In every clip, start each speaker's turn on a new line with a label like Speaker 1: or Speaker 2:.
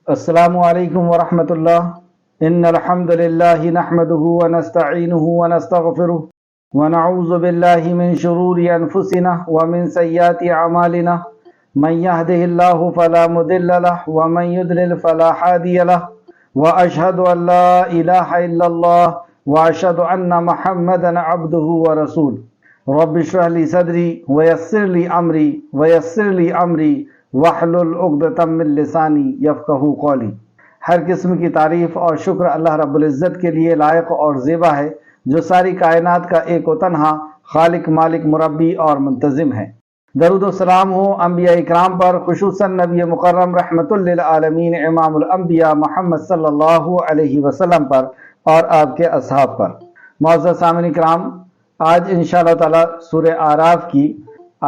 Speaker 1: السلام علیکم ورحمۃ اللہ۔ ان الحمد للہ نحمده ونستعینه ونستغفره ونعوذ باللہ من شرور انفسنا ومن سیئات اعمالنا من يهده الله فلا مضل له ومن يضلل فلا هادي له واشهد ان لا اله الا الله واشهد ان محمدا عبده ورسوله رب اشرح لي صدري ويسر لي امري وحلل عقدۃ من لسانی یفقہوا قولی۔ ہر قسم کی تعریف اور شکر اللہ رب العزت کے لیے لائق اور زیبا ہے، جو ساری کائنات کا ایک و تنہا خالق، مالک، مربی اور منتظم ہے۔ درود و سلام ہو انبیاء اکرام پر، خصوصاً نبی مکرم رحمت للعالمین امام الانبیاء محمد صلی اللہ علیہ وسلم پر اور آپ کے اصحاب پر۔ معزز سامعین اکرام، آج انشاءاللہ تعالی سورہ اعراف کی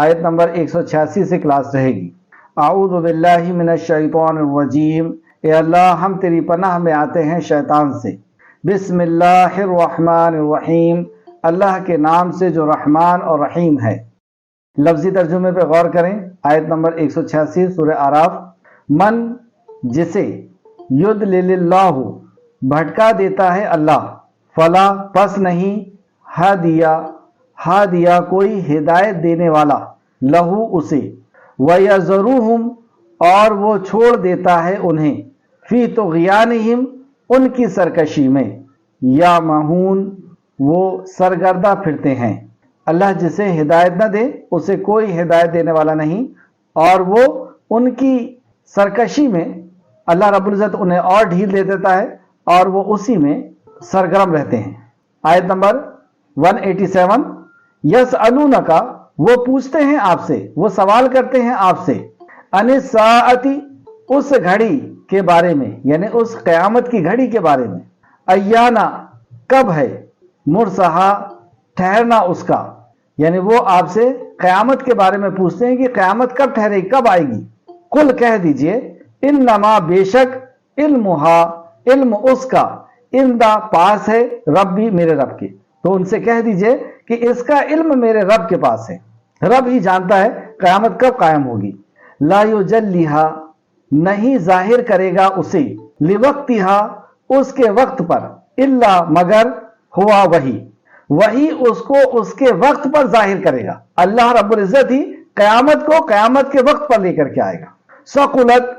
Speaker 1: آیت نمبر 186 سے کلاس رہے گی۔ اعوذ باللہ من الشیطان الرجیم، اے اللہ ہم تیری پناہ میں آتے ہیں شیطان سے۔ بسم اللہ الرحمن الرحیم، اللہ کے نام سے جو رحمان اور رحیم ہے۔ لفظی ترجمے پہ غور کریں۔ آیت نمبر 186 سورہ اعراف۔ من جسے، یضلل اللہ بھٹکا دیتا ہے اللہ، فلا پس نہیں، ہادیا کوئی ہدایت دینے والا، لہو اسے، وَيَذَرُوهُمْ اور وہ چھوڑ دیتا ہے انہیں، فی طغیانہم ان کی سرکشی میں، یا مہون وہ سرگردہ پھرتے ہیں۔ اللہ جسے ہدایت نہ دے اسے کوئی ہدایت دینے والا نہیں، اور وہ ان کی سرکشی میں اللہ رب العزت انہیں اور ڈھیل دے دیتا ہے اور وہ اسی میں سرگرم رہتے ہیں۔ آیت نمبر 187۔ یسألونک وہ پوچھتے ہیں آپ سے، وہ سوال کرتے ہیں آپ سے، ان الساعۃ اس گھڑی کے بارے میں، یعنی اس قیامت کی گھڑی کے بارے میں، ایانا کب ہے، مرسہا ٹھہرنا اس کا، یعنی وہ آپ سے قیامت کے بارے میں پوچھتے ہیں کہ قیامت کب ٹھہرے گی، کب آئے گی۔ قل کہہ دیجئے، انما بے شک، علم اس کا، اندہ پاس ہے، ربی میرے رب کے، تو ان سے کہہ دیجئے کہ اس کا علم میرے رب کے پاس ہے، رب ہی جانتا ہے قیامت کب قائم ہوگی۔ لا یجلیہا نہیں ظاہر کرے گا اسے، لوقتہا اس کے وقت پر، الا مگر، ہوا وہی اس کو اس کے وقت پر ظاہر کرے گا۔ اللہ رب العزت ہی قیامت کو قیامت کے وقت پر لے کر کے آئے گا۔ ثقلت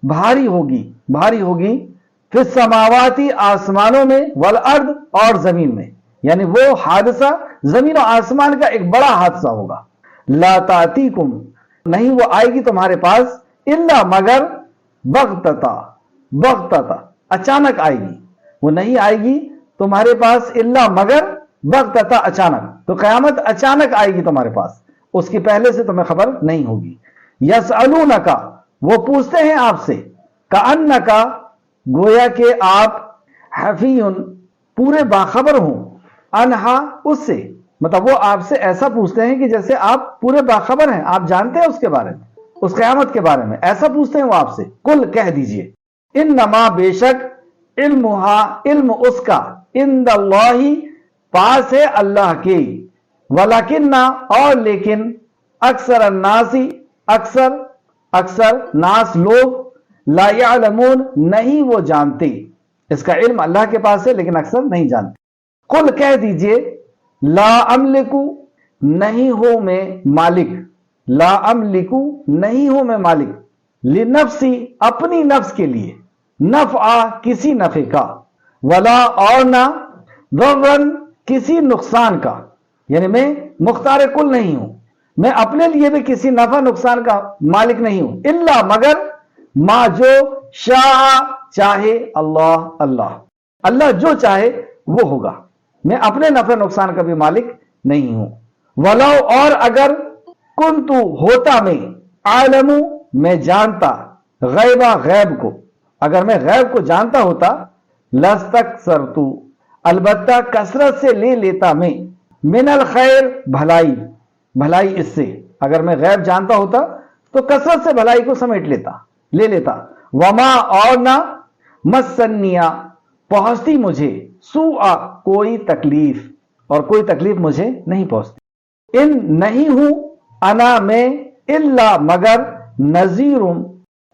Speaker 1: بھاری ہوگی، فی السماوات آسمانوں میں، والارض اور زمین میں، یعنی وہ حادثہ زمین و آسمان کا ایک بڑا حادثہ ہوگا۔ لا تاتیکم نہیں وہ آئے گی تمہارے پاس، الا مگر، بغتتا اچانک آئے گی، وہ نہیں آئے گی تمہارے پاس الا مگر بغتتا اچانک، تو قیامت اچانک آئے گی تمہارے پاس، اس کی پہلے سے تمہیں خبر نہیں ہوگی۔ یسألونک وہ پوچھتے ہیں آپ سے، کأنک گویا کہ آپ، حفی پورے باخبر ہوں، انہا اس سے، مطلب وہ آپ سے ایسا پوچھتے ہیں کہ جیسے آپ پورے باخبر ہیں، آپ جانتے ہیں اس کے بارے میں، اس قیامت کے بارے میں، ایسا پوچھتے ہیں وہ آپ سے۔ قل کہہ دیجئے، انما بے شک، علم اس کا، عند اللہ پاس ہے اللہ کے، ولکن اور لیکن، اکثر الناس اکثر ناس لوگ، لا یعلمون نہیں وہ جانتے، اس کا علم اللہ کے پاس ہے لیکن اکثر نہیں جانتے۔ قل کہہ دیجئے، لا املکو نہیں ہوں میں مالک، لا املکو نہیں ہوں میں مالک، لنفسی اپنی نفس کے لیے، نفع کسی نفع کا، ولا اور نہ، ضرن کسی نقصان کا، یعنی میں مختار کل نہیں ہوں، میں اپنے لیے بھی کسی نفع نقصان کا مالک نہیں ہوں، الا مگر، ما جو، شاء چاہے، اللہ جو چاہے وہ ہوگا، میں اپنے نفع نقصان کا بھی مالک نہیں ہوں۔ ولو اور اگر، کنتو ہوتا میں، عالم میں جانتا، غیب کو، اگر میں غیب کو جانتا ہوتا، لستکثرتو البتہ کثرت سے لے لیتا میں، من الخیر بھلائی اس سے، اگر میں غیب جانتا ہوتا تو کثرت سے بھلائی کو سمیٹ لے لیتا۔ وما اور نہ، مسنیا پہنچتی مجھے، سوء کوئی تکلیف، اور کوئی تکلیف مجھے نہیں پہنچتی۔ ان نہیں ہوں، انا میں، الا مگر، نذیر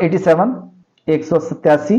Speaker 1: 187, 187,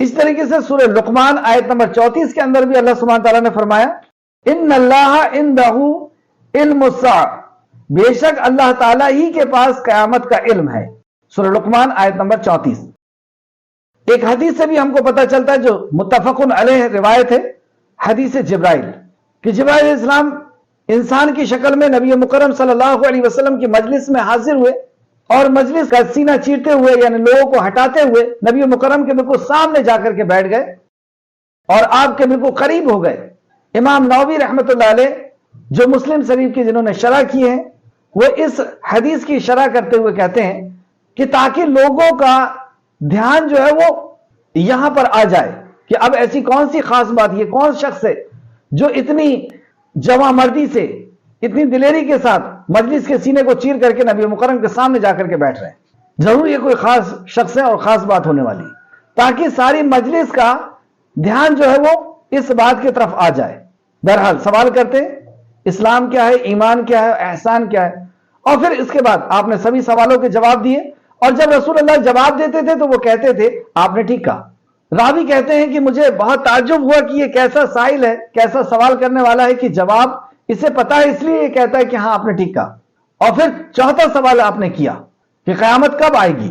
Speaker 1: اس طریقے سے سورہ لقمان آیت نمبر 34 کے اندر بھی اللہ سبحانہ تعالیٰ نے فرمایا ان اللہ عندہ علم الساعہ، بے شک اللہ تعالیٰ ہی کے پاس قیامت کا علم ہے۔ سورہ لقمان آیت نمبر 34۔ ایک حدیث سے بھی ہم کو پتہ چلتا ہے جو متفق علیہ روایت ہے، حدیث جبرائیل، کہ جبرائیل علیہ السلام انسان کی شکل میں نبی مکرم صلی اللہ علیہ وسلم کی مجلس میں حاضر ہوئے اور مجلس کا سینہ چیرتے ہوئے یعنی لوگوں کو ہٹاتے ہوئے نبی مکرم کے بالکل سامنے جا کر کے بیٹھ گئے اور آپ کے بالکل قریب ہو گئے۔ امام نووی رحمۃ اللہ علیہ جو مسلم شریف کی جنہوں نے شرح کی ہے وہ اس حدیث کی شرح کرتے ہوئے کہتے ہیں کہ تاکہ لوگوں کا دھیان جو ہے وہ یہاں پر آ جائے کہ اب ایسی کون سی خاص بات، یہ کون شخص ہے جو اتنی جواں مردی سے اتنی دلیری کے ساتھ مجلس کے سینے کو چیر کر کے نبی مکرم کے سامنے جا کر کے بیٹھ رہے ہیں، ضرور یہ کوئی خاص شخص ہے اور خاص بات ہونے والی، تاکہ ساری مجلس کا دھیان جو ہے وہ اس بات کی طرف آ جائے۔ بہرحال سوال کرتے اسلام کیا ہے، ایمان کیا ہے، احسان کیا ہے، اور پھر اس کے بعد آپ نے سبھی سوالوں کے جواب دیے، اور جب رسول اللہ جواب دیتے تھے تو وہ کہتے تھے آپ نے ٹھیک کہا۔ راوی کہتے ہیں کہ مجھے بہت تعجب ہوا کہ یہ کیسا سائل ہے، کیسا سوال کرنے والا ہے کہ جواب اسے پتا ہے اس لیے یہ کہتا ہے کہ ہاں آپ نے ٹھیک کہا۔ اور پھر چوتھا سوال آپ نے کیا کہ قیامت کب آئے گی،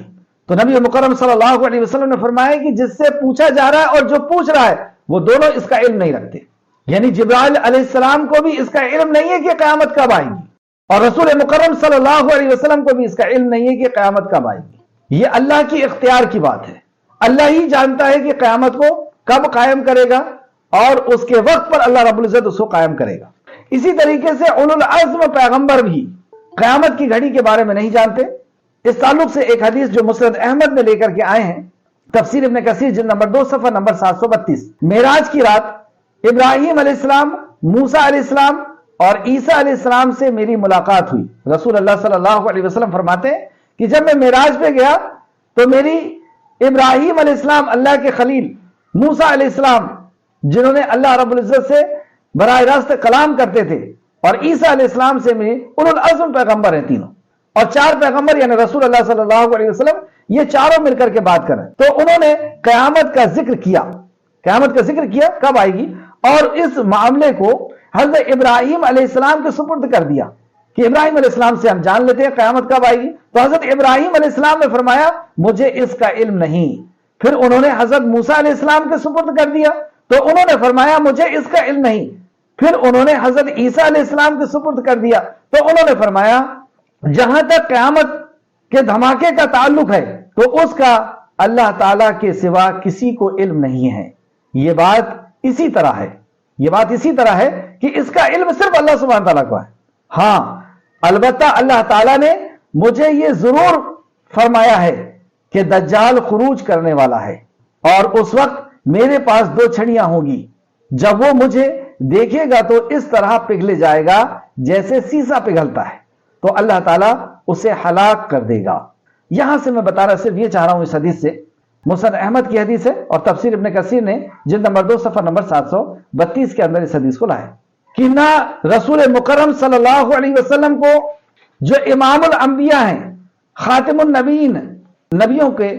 Speaker 1: تو نبی مکرم صلی اللہ علیہ وسلم نے فرمایا کہ جس سے پوچھا جا رہا ہے اور جو پوچھ رہا ہے وہ دونوں اس کا علم نہیں رکھتے، یعنی جبرائیل علیہ السلام کو بھی اس کا علم نہیں ہے کہ قیامت کب آئے گی، اور رسول مکرم صلی اللہ علیہ وسلم کو بھی اس کا علم نہیں ہے کہ قیامت کب آئے گی۔ یہ اللہ کی اختیار کی بات ہے، اللہ ہی جانتا ہے کہ قیامت کو کب قائم کرے گا اور اس کے وقت پر اللہ رب العزت اس کو قائم کرے گا۔ اسی طریقے سے اولو العزم پیغمبر بھی قیامت کی گھڑی کے بارے میں نہیں جانتے۔ اس تعلق سے ایک حدیث جو مسند احمد میں لے کر کے آئے ہیں، تفسیر ابن کثیر جلد نمبر 2 صفحہ نمبر 732، معراج کی رات ابراہیم علیہ السلام، موسیٰ علیہ السلام اور عیسیٰ علیہ السلام سے میری ملاقات ہوئی۔ رسول اللہ صلی اللہ علیہ وسلم فرماتے ہیں کہ جب میں معراج پہ گیا تو میری ابراہیم علیہ السلام اللہ کے خلیل، موسیٰ علیہ السلام جنہوں نے اللہ رب العزت سے براہ راست کلام کرتے تھے، اور عیسیٰ علیہ السلام سے میری اولو العزم پیغمبر ہیں تینوں، اور 4 پیغمبر یعنی رسول اللہ صلی اللہ علیہ وسلم یہ چاروں مل کر کے بات کر رہے ہیں، تو انہوں نے قیامت کا ذکر کیا، قیامت کا ذکر کیا کب آئے گی، اور اس معاملے کو حضرت ابراہیم علیہ السلام کے سپرد کر دیا کہ ابراہیم علیہ السلام سے ہم جان لیتے ہیں قیامت کب آئے گی، تو حضرت ابراہیم علیہ السلام نے فرمایا مجھے اس کا علم نہیں۔ پھر انہوں نے حضرت موسیٰ علیہ السلام کے سپرد کر دیا تو انہوں نے فرمایا مجھے اس کا علم نہیں۔ پھر انہوں نے حضرت عیسیٰ علیہ السلام کے سپرد کر دیا تو انہوں نے فرمایا جہاں تک قیامت کے دھماکے کا تعلق ہے تو اس کا اللہ تعالیٰ کے سوا کسی کو علم نہیں ہے۔ یہ بات اسی طرح ہے، یہ بات اسی طرح ہے کہ اس کا علم صرف اللہ سبحانہ تعالیٰ کو ہے۔ ہاں البتہ اللہ تعالیٰ نے مجھے یہ ضرور فرمایا ہے کہ دجال خروج کرنے والا ہے، اور اس وقت میرے پاس 2 چھڑیاں ہوں گی، جب وہ مجھے دیکھے گا تو اس طرح پگھل جائے گا جیسے سیسا پگھلتا ہے، تو اللہ تعالیٰ اسے ہلاک کر دے گا۔ یہاں سے میں بتا رہا صرف یہ چاہ رہا ہوں اس حدیث سے، مسند احمد کی حدیث ہے اور تفسیر ابن کثیر نے جلد نمبر 2 صفحہ نمبر 732 کے اندر اس حدیث کو لایا کہ نہ رسول مکرم صلی اللہ علیہ وسلم کو جو امام الانبیاء ہیں، خاتم النبیین، نبیوں کے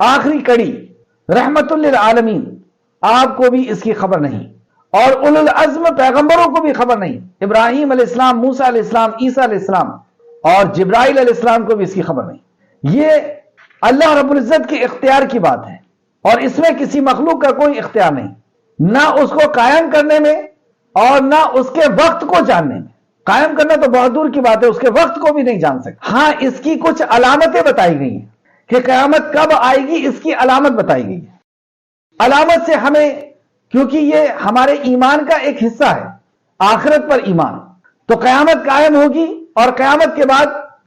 Speaker 1: آخری کڑی، رحمت للعالمین، آپ کو بھی اس کی خبر نہیں، اور اولو العزم پیغمبروں کو بھی خبر نہیں، ابراہیم علیہ السلام، موسیٰ علیہ السلام، عیسیٰ علیہ السلام اور جبرائیل علیہ السلام کو بھی اس کی خبر نہیں۔ یہ اللہ رب العزت کے اختیار کی بات ہے، اور اس میں کسی مخلوق کا کوئی اختیار نہیں، نہ اس کو قائم کرنے میں اور نہ اس کے وقت کو جاننے میں۔ قائم کرنا تو بہت دور کی بات ہے، اس کے وقت کو بھی نہیں جان سکتے۔ ہاں اس کی کچھ علامتیں بتائی گئی ہیں کہ قیامت کب آئے گی، اس کی علامت بتائی گئی ہے۔ علامت سے ہمیں، کیونکہ یہ ہمارے ایمان کا ایک حصہ ہے، آخرت پر ایمان، تو قیامت قائم ہوگی، اور قیامت کے بعد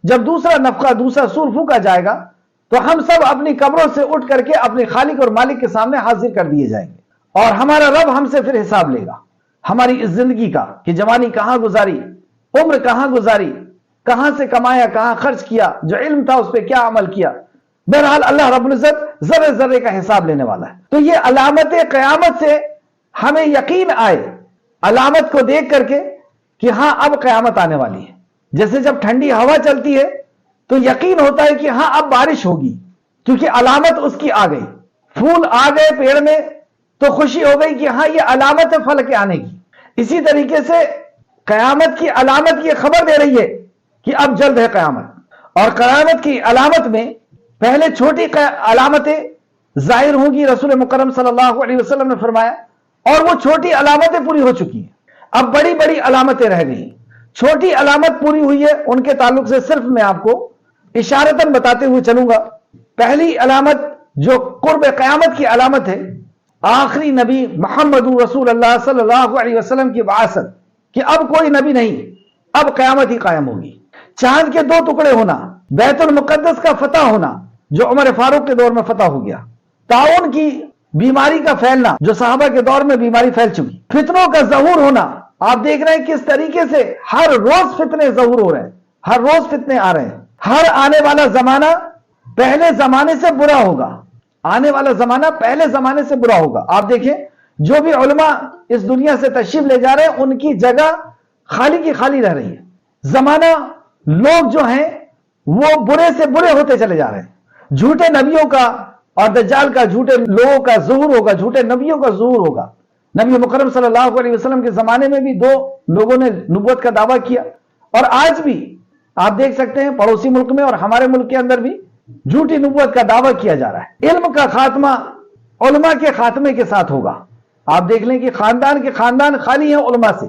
Speaker 1: جب دوسرا نفخہ، دوسرا سور پھونکا جائے گا تو ہم سب اپنی قبروں سے اٹھ کر کے اپنے خالق اور مالک کے سامنے حاضر کر دیے جائیں گے، اور ہمارا رب ہم سے پھر حساب لے گا ہماری اس زندگی کا کہ جوانی کہاں گزاری، عمر کہاں گزاری، کہاں سے کمایا، کہاں خرچ کیا، جو علم تھا اس پہ کیا عمل کیا۔ بہرحال اللہ رب العزت ذرے ذرے کا حساب لینے والا ہے۔ تو یہ علامت قیامت سے ہمیں یقین آئے، علامت کو دیکھ کر کے کہ ہاں اب قیامت آنے والی ہے۔ جیسے جب ٹھنڈی ہوا چلتی ہے تو یقین ہوتا ہے کہ ہاں اب بارش ہوگی، کیونکہ علامت اس کی آ گئی۔ پھول آ گئے پیڑ میں تو خوشی ہو گئی کہ ہاں یہ علامت ہے پھل کے آنے کی. اسی طریقے سے قیامت کی علامت کی خبر دے رہی ہے کہ اب جلد ہے قیامت. اور قیامت کی علامت میں پہلے چھوٹی علامتیں ظاہر ہوں گی، رسول مکرم صلی اللہ علیہ وسلم نے فرمایا، اور وہ چھوٹی علامتیں پوری ہو چکی ہیں. اب بڑی بڑی علامتیں رہ گئی. چھوٹی علامت پوری ہوئی ہے، ان کے تعلق سے صرف میں آپ کو اشارتاً بتاتے ہوئے چلوں گا. پہلی علامت جو قرب قیامت کی علامت ہے، آخری نبی محمد رسول اللہ صلی اللہ علیہ وسلم کی بعثت، کہ اب کوئی نبی نہیں، اب قیامت ہی قائم ہوگی. چاند کے 2 ٹکڑے ہونا، بیت المقدس کا فتح ہونا جو عمر فاروق کے دور میں فتح ہو گیا، طاعون کی بیماری کا پھیلنا جو صحابہ کے دور میں بیماری پھیل چکی، فتنوں کا ظہور ہونا. آپ دیکھ رہے ہیں کس طریقے سے ہر روز فتنے ظہور ہو رہے ہیں، ہر روز فتنے آ رہے ہیں. ہر آنے والا زمانہ پہلے زمانے سے برا ہوگا، آنے والا زمانہ پہلے زمانے سے برا ہوگا. آپ دیکھیں جو بھی علماء اس دنیا سے تشریف لے جا رہے ہیں ان کی جگہ خالی کی خالی رہ رہی ہے. زمانہ لوگ جو ہیں وہ برے سے برے ہوتے چلے جا رہے ہیں. جھوٹے نبیوں کا اور دجال کا، جھوٹے لوگوں کا ظہور ہوگا، جھوٹے نبیوں کا ظہور ہوگا. نبی مکرم صلی اللہ علیہ وسلم کے زمانے میں بھی 2 لوگوں نے نبوت کا دعویٰ کیا، اور آج بھی آپ دیکھ سکتے ہیں پڑوسی ملک میں اور ہمارے ملک کے اندر بھی جھوٹی نبوت کا دعویٰ کیا جا رہا ہے. علم کا خاتمہ علماء کے خاتمے کے ساتھ ہوگا. آپ دیکھ لیں کہ خاندان کے خاندان خالی ہیں علماء سے،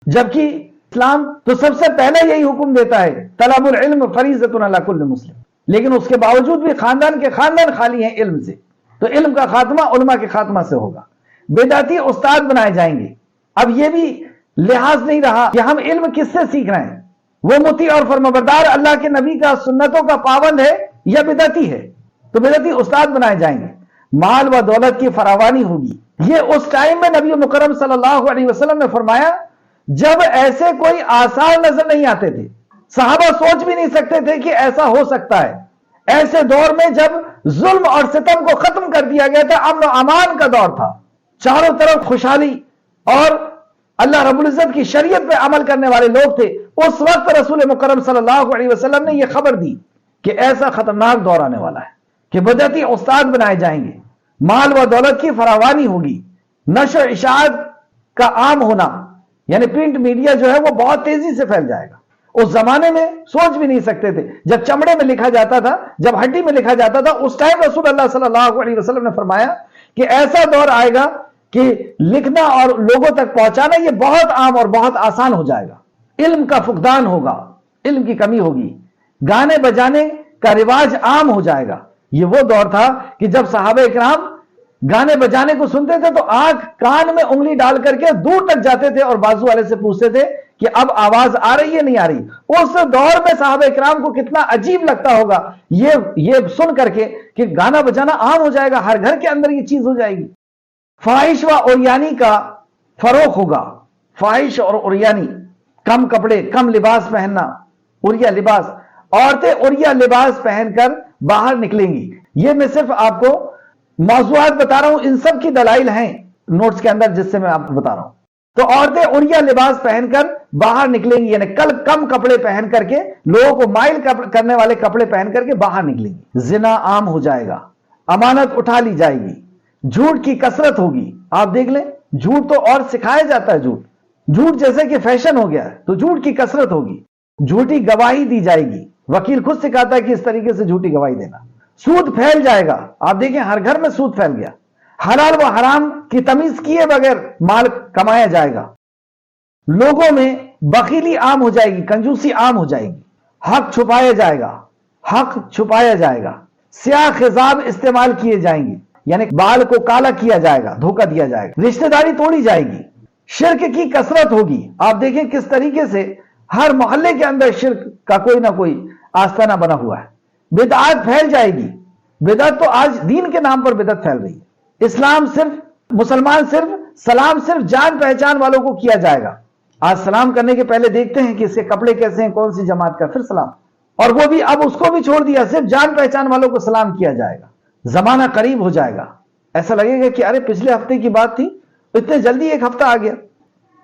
Speaker 1: جبکہ اسلام تو سب سے پہلے یہی حکم دیتا ہے طلب العلم فریضۃ علی کل مسلم، لیکن اس کے باوجود بھی خاندان کے خاندان خالی ہیں علم سے. تو علم کا خاتمہ علماء کے خاتمہ سے ہوگا. بدعتی استاد بنائے جائیں گے. اب یہ بھی لحاظ نہیں رہا کہ ہم علم کس سے سیکھ رہے ہیں، وہ مطیع اور فرمانبردار اللہ کے نبی کا سنتوں کا پابند ہے یا بدعتی ہے. تو بدعتی استاد بنائے جائیں گے. مال و دولت کی فراوانی ہوگی. یہ اس ٹائم میں نبی مکرم صلی اللہ علیہ وسلم نے فرمایا جب ایسے کوئی آثار نظر نہیں آتے تھے، صحابہ سوچ بھی نہیں سکتے تھے کہ ایسا ہو سکتا ہے. ایسے دور میں جب ظلم اور ستم کو ختم کر دیا گیا تھا، امن و امان کا دور تھا، چاروں طرف خوشحالی اور اللہ رب العزت کی شریعت پہ عمل کرنے والے لوگ تھے، اس وقت رسول مکرم صلی اللہ علیہ وسلم نے یہ خبر دی کہ ایسا خطرناک دور آنے والا ہے کہ بدعتی استاد بنائے جائیں گے، مال و دولت کی فراوانی ہوگی، نشر و اشاعت کا عام ہونا، یعنی پرنٹ میڈیا جو ہے وہ بہت تیزی سے پھیل جائے گا. اس زمانے میں سوچ بھی نہیں سکتے تھے، جب چمڑے میں لکھا جاتا تھا، جب ہڈی میں لکھا جاتا تھا، اس ٹائم رسول اللہ صلی اللہ علیہ وسلم نے فرمایا کہ ایسا دور آئے گا کہ لکھنا اور لوگوں تک پہنچانا یہ بہت عام اور بہت آسان ہو جائے گا. علم کا فقدان ہوگا، علم کی کمی ہوگی، گانے بجانے کا رواج عام ہو جائے گا. یہ وہ دور تھا کہ جب صحابہ اکرام گانے بجانے کو سنتے تھے تو آنکھ کان میں انگلی ڈال کر کے دور تک جاتے تھے اور بازو والے سے پوچھتے تھے کہ اب آواز آ رہی ہے نہیں آ رہی. اس دور میں صحابہ اکرام کو کتنا عجیب لگتا ہوگا یہ سن کر کے کہ گانا بجانا عام ہو جائے گا، ہر گھر کے اندر یہ چیز ہو جائے گی. فاحش و عریانی کا فروغ ہوگا. فاحش اور عریانی، کم کپڑے، کم لباس پہننا، عریہ لباس. عورتیں عریہ لباس پہن کر باہر نکلیں گی. یہ میں صرف آپ کو موضوعات بتا رہا ہوں، ان سب کی دلائل ہیں نوٹس کے اندر جس سے میں آپ کو بتا رہا ہوں. تو عورتیں عریہ لباس پہن کر باہر نکلیں گی، یعنی کم کپڑے پہن کر کے، لوگوں کو مائل کرنے والے کپڑے پہن کر کے باہر نکلیں گی. زنا عام ہو جائے گا، امانت اٹھا لی جائے گی، جھوٹ کی کثرت ہوگی. آپ دیکھ لیں جھوٹ تو اور سکھایا جاتا ہے، جھوٹ جیسے کہ فیشن ہو گیا ہے، تو جھوٹ کی کثرت ہوگی. جھوٹی گواہی دی جائے گی، وکیل خود سکھاتا ہے کہ اس طریقے سے جھوٹی گواہی دینا. سود پھیل جائے گا. آپ دیکھیں ہر گھر میں سود پھیل گیا. حلال و حرام کی تمیز کیے بغیر مال کمایا جائے گا. لوگوں میں بخیلی عام ہو جائے گی، کنجوسی عام ہو جائے گی. حق چھپایا جائے گا، حق چھپایا جائے گا. سیاہ خضاب استعمال کیے جائیں گے، یعنی بال کو کالا کیا جائے گا، دھوکہ دیا جائے گا. رشتہ داری توڑی جائے گی. شرک کی کثرت ہوگی. آپ دیکھیں کس طریقے سے ہر محلے کے اندر شرک کا کوئی نہ کوئی آستانہ بنا ہوا ہے. بدعات پھیل جائے گی. بدعت تو آج دین کے نام پر بدعت پھیل رہی ہے. اسلام صرف، مسلمان صرف، سلام صرف جان پہچان والوں کو کیا جائے گا. آج سلام کرنے کے پہلے دیکھتے ہیں کہ اس کے کپڑے کیسے ہیں، کون سی جماعت کا، پھر سلام. اور وہ بھی اب اس کو بھی چھوڑ دیا، صرف جان پہچان والوں کو سلام کیا جائے گا. زمانہ قریب ہو جائے گا. ایسا لگے گا کہ ارے پچھلے ہفتے کی بات تھی، اتنے جلدی ایک ہفتہ آ گیا.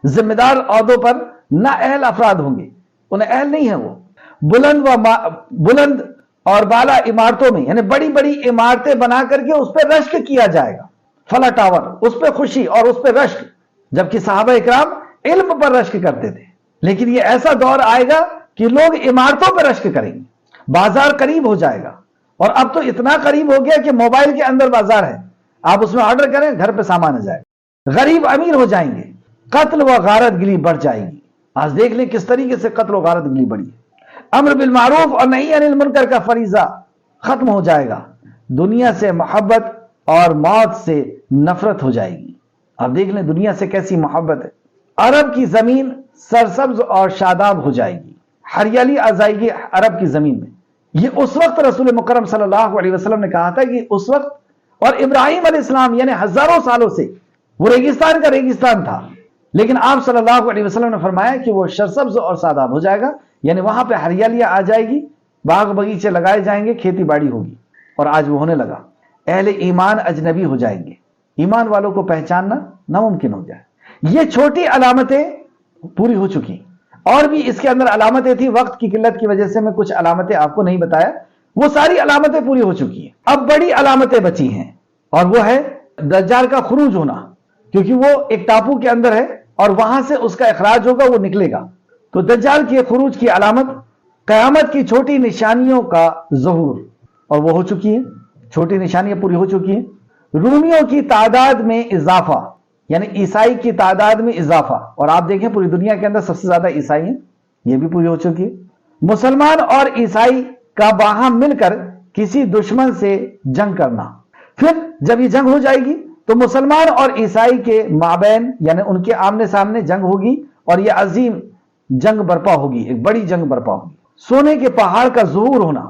Speaker 1: ذمہ دار عہدوں پر نا اہل افراد ہوں گے، انہیں اہل نہیں ہے وہ. بلند اور بالا عمارتوں میں، یعنی بڑی بڑی عمارتیں بنا کر کے اس پہ رشک کیا جائے گا، فلا ٹاور، اس پہ خوشی اور اس پہ رشک، جبکہ صحابہ اکرام علم پر رشک کرتے تھے۔ لیکن یہ ایسا دور آئے گا کہ لوگ عمارتوں پہ رشک کریں گے، بازار قریب ہو جائے گا، اور اب تو اتنا قریب ہو گیا کہ موبائل کے اندر بازار ہے، آپ اس میں آرڈر کریں گھر پہ سامان آ جائے گا۔ غریب امیر ہو جائیں گے، قتل و غارت گری بڑھ جائے گی۔ آج دیکھ لیں کس طریقے سے قتل و غارت گری بڑھی ہے۔ امر بالمعروف اور نہی عن المنکر کا فریضہ ختم ہو جائے گا، دنیا سے محبت اور موت سے نفرت ہو جائے گی۔ آپ دیکھ لیں دنیا سے کیسی محبت ہے۔ عرب کی زمین سرسبز اور شاداب ہو جائے گی، ہریالی آ جائے گی عرب کی زمین میں۔ یہ اس وقت رسول مکرم صلی اللہ علیہ وسلم نے کہا تھا کہ اس وقت، اور ابراہیم علیہ السلام یعنی ہزاروں سالوں سے وہ ریگستان کا ریگستان تھا، لیکن آپ صلی اللہ علیہ وسلم نے فرمایا کہ وہ سرسبز اور شاداب ہو جائے گا، یعنی وہاں پہ ہریالیاں آ جائے گی، باغ بغیچے لگائے جائیں گے، کھیتی باڑی ہوگی، اور آج وہ ہونے لگا۔ اہل ایمان اجنبی ہو جائیں گے، ایمان والوں کو پہچاننا ناممکن ہو جائے۔ یہ چھوٹی علامتیں پوری ہو چکی، اور بھی اس کے اندر علامتیں تھی، وقت کی قلت کی وجہ سے میں کچھ علامتیں آپ کو نہیں بتایا، وہ ساری علامتیں پوری ہو چکی ہیں۔ اب بڑی علامتیں بچی ہیں، اور وہ ہے دجال کا خروج ہونا، کیونکہ وہ ایک ٹاپو کے اندر ہے اور وہاں سے اس کا اخراج ہوگا، وہ نکلے گا۔ تو دجال کے خروج کی علامت قیامت کی چھوٹی نشانیوں کا ظہور، اور وہ ہو چکی ہیں، چھوٹی نشانیاں پوری ہو چکی ہیں۔ رومیوں کی تعداد میں اضافہ، یعنی عیسائی کی تعداد میں اضافہ، اور آپ دیکھیں پوری دنیا کے اندر سب سے زیادہ عیسائی ہیں، یہ بھی پوری ہو چکی ہے۔ مسلمان اور عیسائی کا باہم مل کر کسی دشمن سے جنگ کرنا، پھر جب یہ جنگ ہو جائے گی تو مسلمان اور عیسائی کے مابین، یعنی ان کے آمنے سامنے جنگ ہوگی، اور یہ عظیم جنگ برپا ہوگی، ایک بڑی جنگ برپا ہوگی۔ سونے کے پہاڑ کا ظہور ہونا،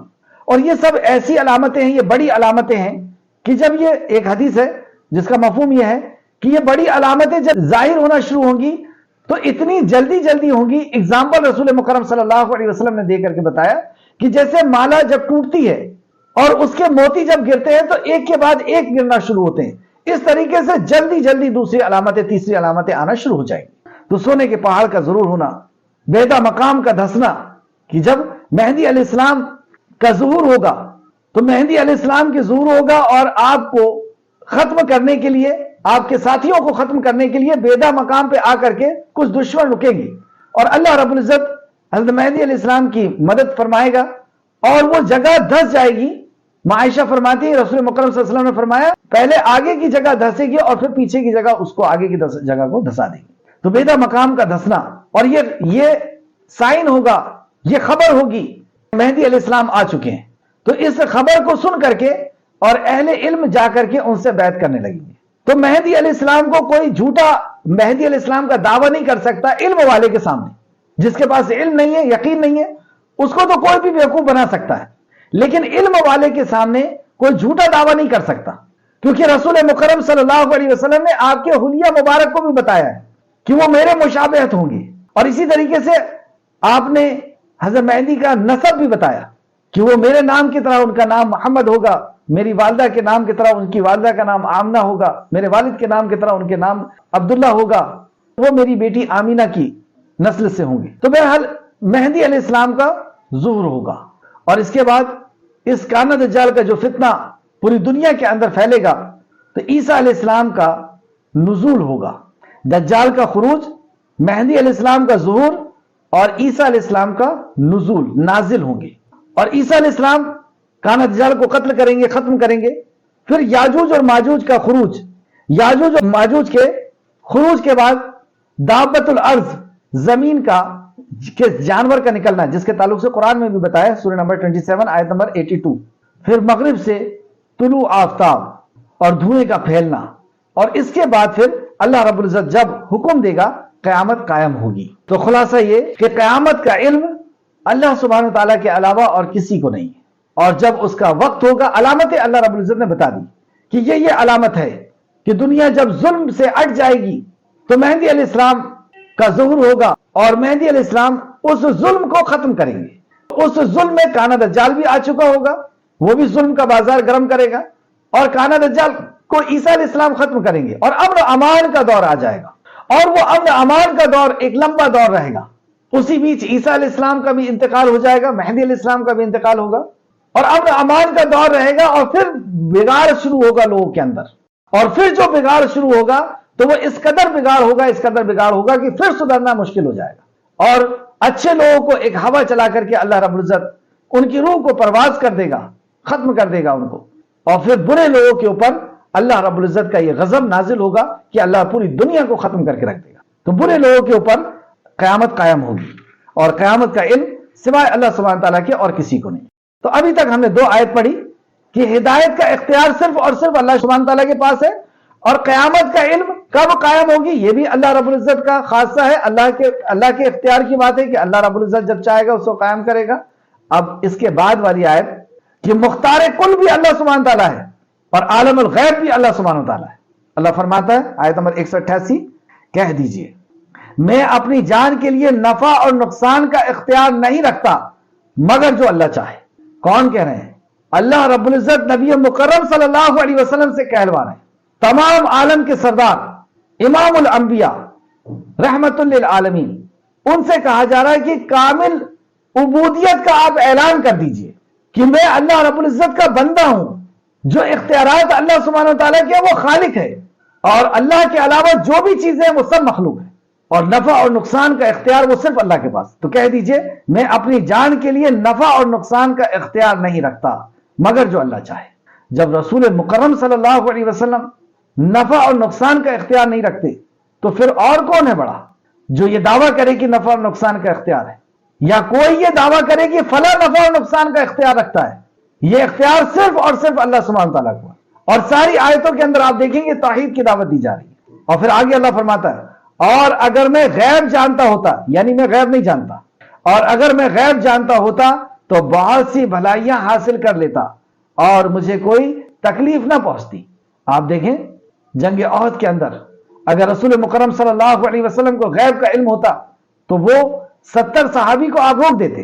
Speaker 1: اور یہ سب ایسی علامتیں ہیں، یہ بڑی علامتیں ہیں کہ جب یہ ایک حدیث ہے جس کا مفہوم یہ ہے کہ یہ بڑی علامتیں جب ظاہر ہونا شروع ہوں گی تو اتنی جلدی جلدی ہوں گی۔ اگزامپل رسول مکرم صلی اللہ علیہ وسلم نے دے کر کے بتایا کہ جیسے مالا جب ٹوٹتی ہے اور اس کے موتی جب گرتے ہیں تو ایک کے بعد ایک گرنا شروع ہوتے ہیں، اس طریقے سے جلدی جلدی دوسری علامتیں، تیسری علامتیں آنا شروع ہو جائیں گی۔ تو سونے کے پہاڑ کا ضرور ہونا، بیدا مقام کا دھسنا، کہ جب مہدی علیہ السلام کا ظہور ہوگا تو مہدی علیہ السلام کے ظہور ہوگا، اور آپ کو ختم کرنے کے لیے، آپ کے ساتھیوں کو ختم کرنے کے لیے بیدا مقام پہ آ کر کے کچھ دشمن رکے گی، اور اللہ رب العزت حضرت مہدی علیہ السلام کی مدد فرمائے گا، اور وہ جگہ دھس جائے گی۔ عائشہ فرماتی ہے رسول مکرم صلی اللہ علیہ وسلم نے فرمایا پہلے آگے کی جگہ دھسے گی اور پھر پیچھے کی جگہ اس کو آگے کی جگہ کو دھسا دے گی۔ تو بیدا مقام کا دھسنا، اور یہ سائن ہوگا، یہ خبر ہوگی مہدی علیہ السلام آ چکے ہیں، تو اس خبر کو سن کر کے اور اہل علم جا کر کے ان سے بیعت کرنے لگیں گے۔ تو مہدی علیہ السلام کو کوئی جھوٹا مہدی علیہ السلام کا دعویٰ نہیں کر سکتا علم والے کے سامنے۔ جس کے پاس علم نہیں ہے، یقین نہیں ہے، اس کو تو کوئی بھی بیوقوف بنا سکتا ہے، لیکن علم والے کے سامنے کوئی جھوٹا دعویٰ نہیں کر سکتا، کیونکہ رسول مکرم صلی اللہ علیہ وسلم نے آپ کے حلیہ مبارک کو بھی بتایا ہے کہ وہ میرے مشابہت ہوں گے، اور اسی طریقے سے آپ نے حضرت مہدی کا نسب بھی بتایا کہ وہ میرے نام کی طرح ان کا نام محمد ہوگا، میری والدہ کے نام کی طرح ان کی والدہ کا نام آمنہ ہوگا، میرے والد کے نام کی طرح ان کے نام عبداللہ ہوگا، وہ میری بیٹی آمینہ کی نسل سے ہوں گے۔ تو بہرحال مہدی علیہ السلام کا ظہور ہوگا، اور اس کے بعد اس کانا دجال کا جو فتنہ پوری دنیا کے اندر پھیلے گا، تو عیسیٰ علیہ السلام کا نزول ہوگا، دجال کا خروج، مہدی علیہ السلام کا ظہور، اور عیسیٰ علیہ السلام کا نزول، نازل ہوں گے، اور عیسیٰ علیہ السلام کانا دجال کو قتل کریں گے، ختم کریں گے۔ پھر یاجوج اور ماجوج کا خروج، یاجوج اور ماجوج کے خروج کے بعد دابت الارض، زمین کا جانور کا نکلنا، جس کے تعلق سے قرآن میں بھی بتایا سورہ نمبر 27 آیت نمبر 82۔ پھر مغرب سے طلوع آفتاب اور دھوئیں کا پھیلنا، اور اس کے بعد پھر اللہ رب العزت جب حکم دے گا قیامت قائم ہوگی۔ تو خلاصہ یہ کہ قیامت کا علم اللہ سبحانہ تعالیٰ کے علاوہ اور کسی کو نہیں ہے، اور جب اس کا وقت ہوگا، علامتیں اللہ رب العزت نے بتا دی کہ یہ علامت ہے کہ دنیا جب ظلم سے اٹ جائے گی تو مہدی علیہ السلام کا ظہور ہوگا، اور مہدی علیہ السلام اس ظلم کو ختم کریں گے۔ اس ظلم میں کانا دجال بھی آ چکا ہوگا، وہ بھی ظلم کا بازار گرم کرے گا، اور کانا دجال کو عیسیٰ علیہ السلام ختم کریں گے، اور امن امان کا دور آ جائے گا، اور وہ امن امان کا دور ایک لمبا دور رہے گا۔ اسی بیچ عیسیٰ علیہ السلام کا بھی انتقال ہو جائے گا، مہدی علیہ السلام کا بھی انتقال ہوگا، اور امن امان کا دور رہے گا، اور پھر بگاڑ شروع ہوگا لوگوں کے اندر، اور پھر جو بگاڑ شروع ہوگا تو وہ اس قدر بگاڑ ہوگا کہ پھر سدھرنا مشکل ہو جائے گا، اور اچھے لوگوں کو ایک ہوا چلا کر کے اللہ رب العزت ان کی روح کو پرواز کر دے گا، ختم کر دے گا ان کو، اور پھر برے لوگوں کے اوپر اللہ رب العزت کا یہ غضب نازل ہوگا کہ اللہ پوری دنیا کو ختم کر کے رکھ دے گا۔ تو برے لوگوں کے اوپر قیامت قائم ہوگی، اور قیامت کا علم سوائے اللہ سبحانہ تعالیٰ کے اور کسی کو نہیں۔ تو ابھی تک ہم نے 2 آیت پڑھی کہ ہدایت کا اختیار صرف اور صرف اللہ سبحانہ تعالیٰ کے پاس ہے، اور قیامت کا علم کب قائم ہوگی یہ بھی اللہ رب العزت کا خاصہ ہے، اللہ کے اختیار کی بات ہے کہ اللہ رب العزت جب چاہے گا اس کو قائم کرے گا۔ اب اس کے بعد والی آیت کہ مختار کل بھی اللہ سبحانہ تعالیٰ ہے، اور عالم الغیب بھی اللہ سبحانہ تعالیٰ ہے۔ اللہ فرماتا ہے آیت نمبر 188، کہہ دیجئے میں اپنی جان کے لیے نفع اور نقصان کا اختیار نہیں رکھتا مگر جو اللہ چاہے۔ کون کہہ رہے ہیں؟ اللہ رب العزت نبی مکرم صلی اللہ علیہ وسلم سے کہلوا رہے ہیں، تمام عالم کے سردار امام الانبیاء رحمت للعالمین، ان سے کہا جا رہا ہے کہ کامل عبودیت کا آپ اعلان کر دیجئے کہ میں اللہ رب العزت کا بندہ ہوں، جو اختیارات اللہ سبحانہ وتعالیٰ کے وہ خالق ہے، اور اللہ کے علاوہ جو بھی چیزیں ہیں وہ سب مخلوق ہیں، اور نفع اور نقصان کا اختیار وہ صرف اللہ کے پاس۔ تو کہہ دیجئے میں اپنی جان کے لیے نفع اور نقصان کا اختیار نہیں رکھتا مگر جو اللہ چاہے۔ جب رسول مکرم صلی اللہ علیہ وسلم نفع اور نقصان کا اختیار نہیں رکھتے تو پھر اور کون ہے بڑا جو یہ دعویٰ کرے کہ نفع اور نقصان کا اختیار ہے، یا کوئی یہ دعویٰ کرے کہ فلاں نفع اور نقصان کا اختیار رکھتا ہے؟ یہ اختیار صرف اور صرف اللہ سبحانہ تعالیٰ کو۔ اور ساری آیتوں کے اندر آپ دیکھیں گے توحید کی دعوت دی جا رہی ہے، اور پھر آگے اللہ فرماتا ہے اور اگر میں غیب جانتا ہوتا، یعنی میں غیب نہیں جانتا، اور اگر میں غیب جانتا ہوتا تو بہت سی بھلائیاں حاصل کر لیتا اور مجھے کوئی تکلیف نہ پہنچتی۔ آپ دیکھیں جنگ احد کے اندر اگر رسول مکرم صلی اللہ علیہ وسلم کو غیب کا علم ہوتا تو وہ 70 صحابی کو آپ روک دیتے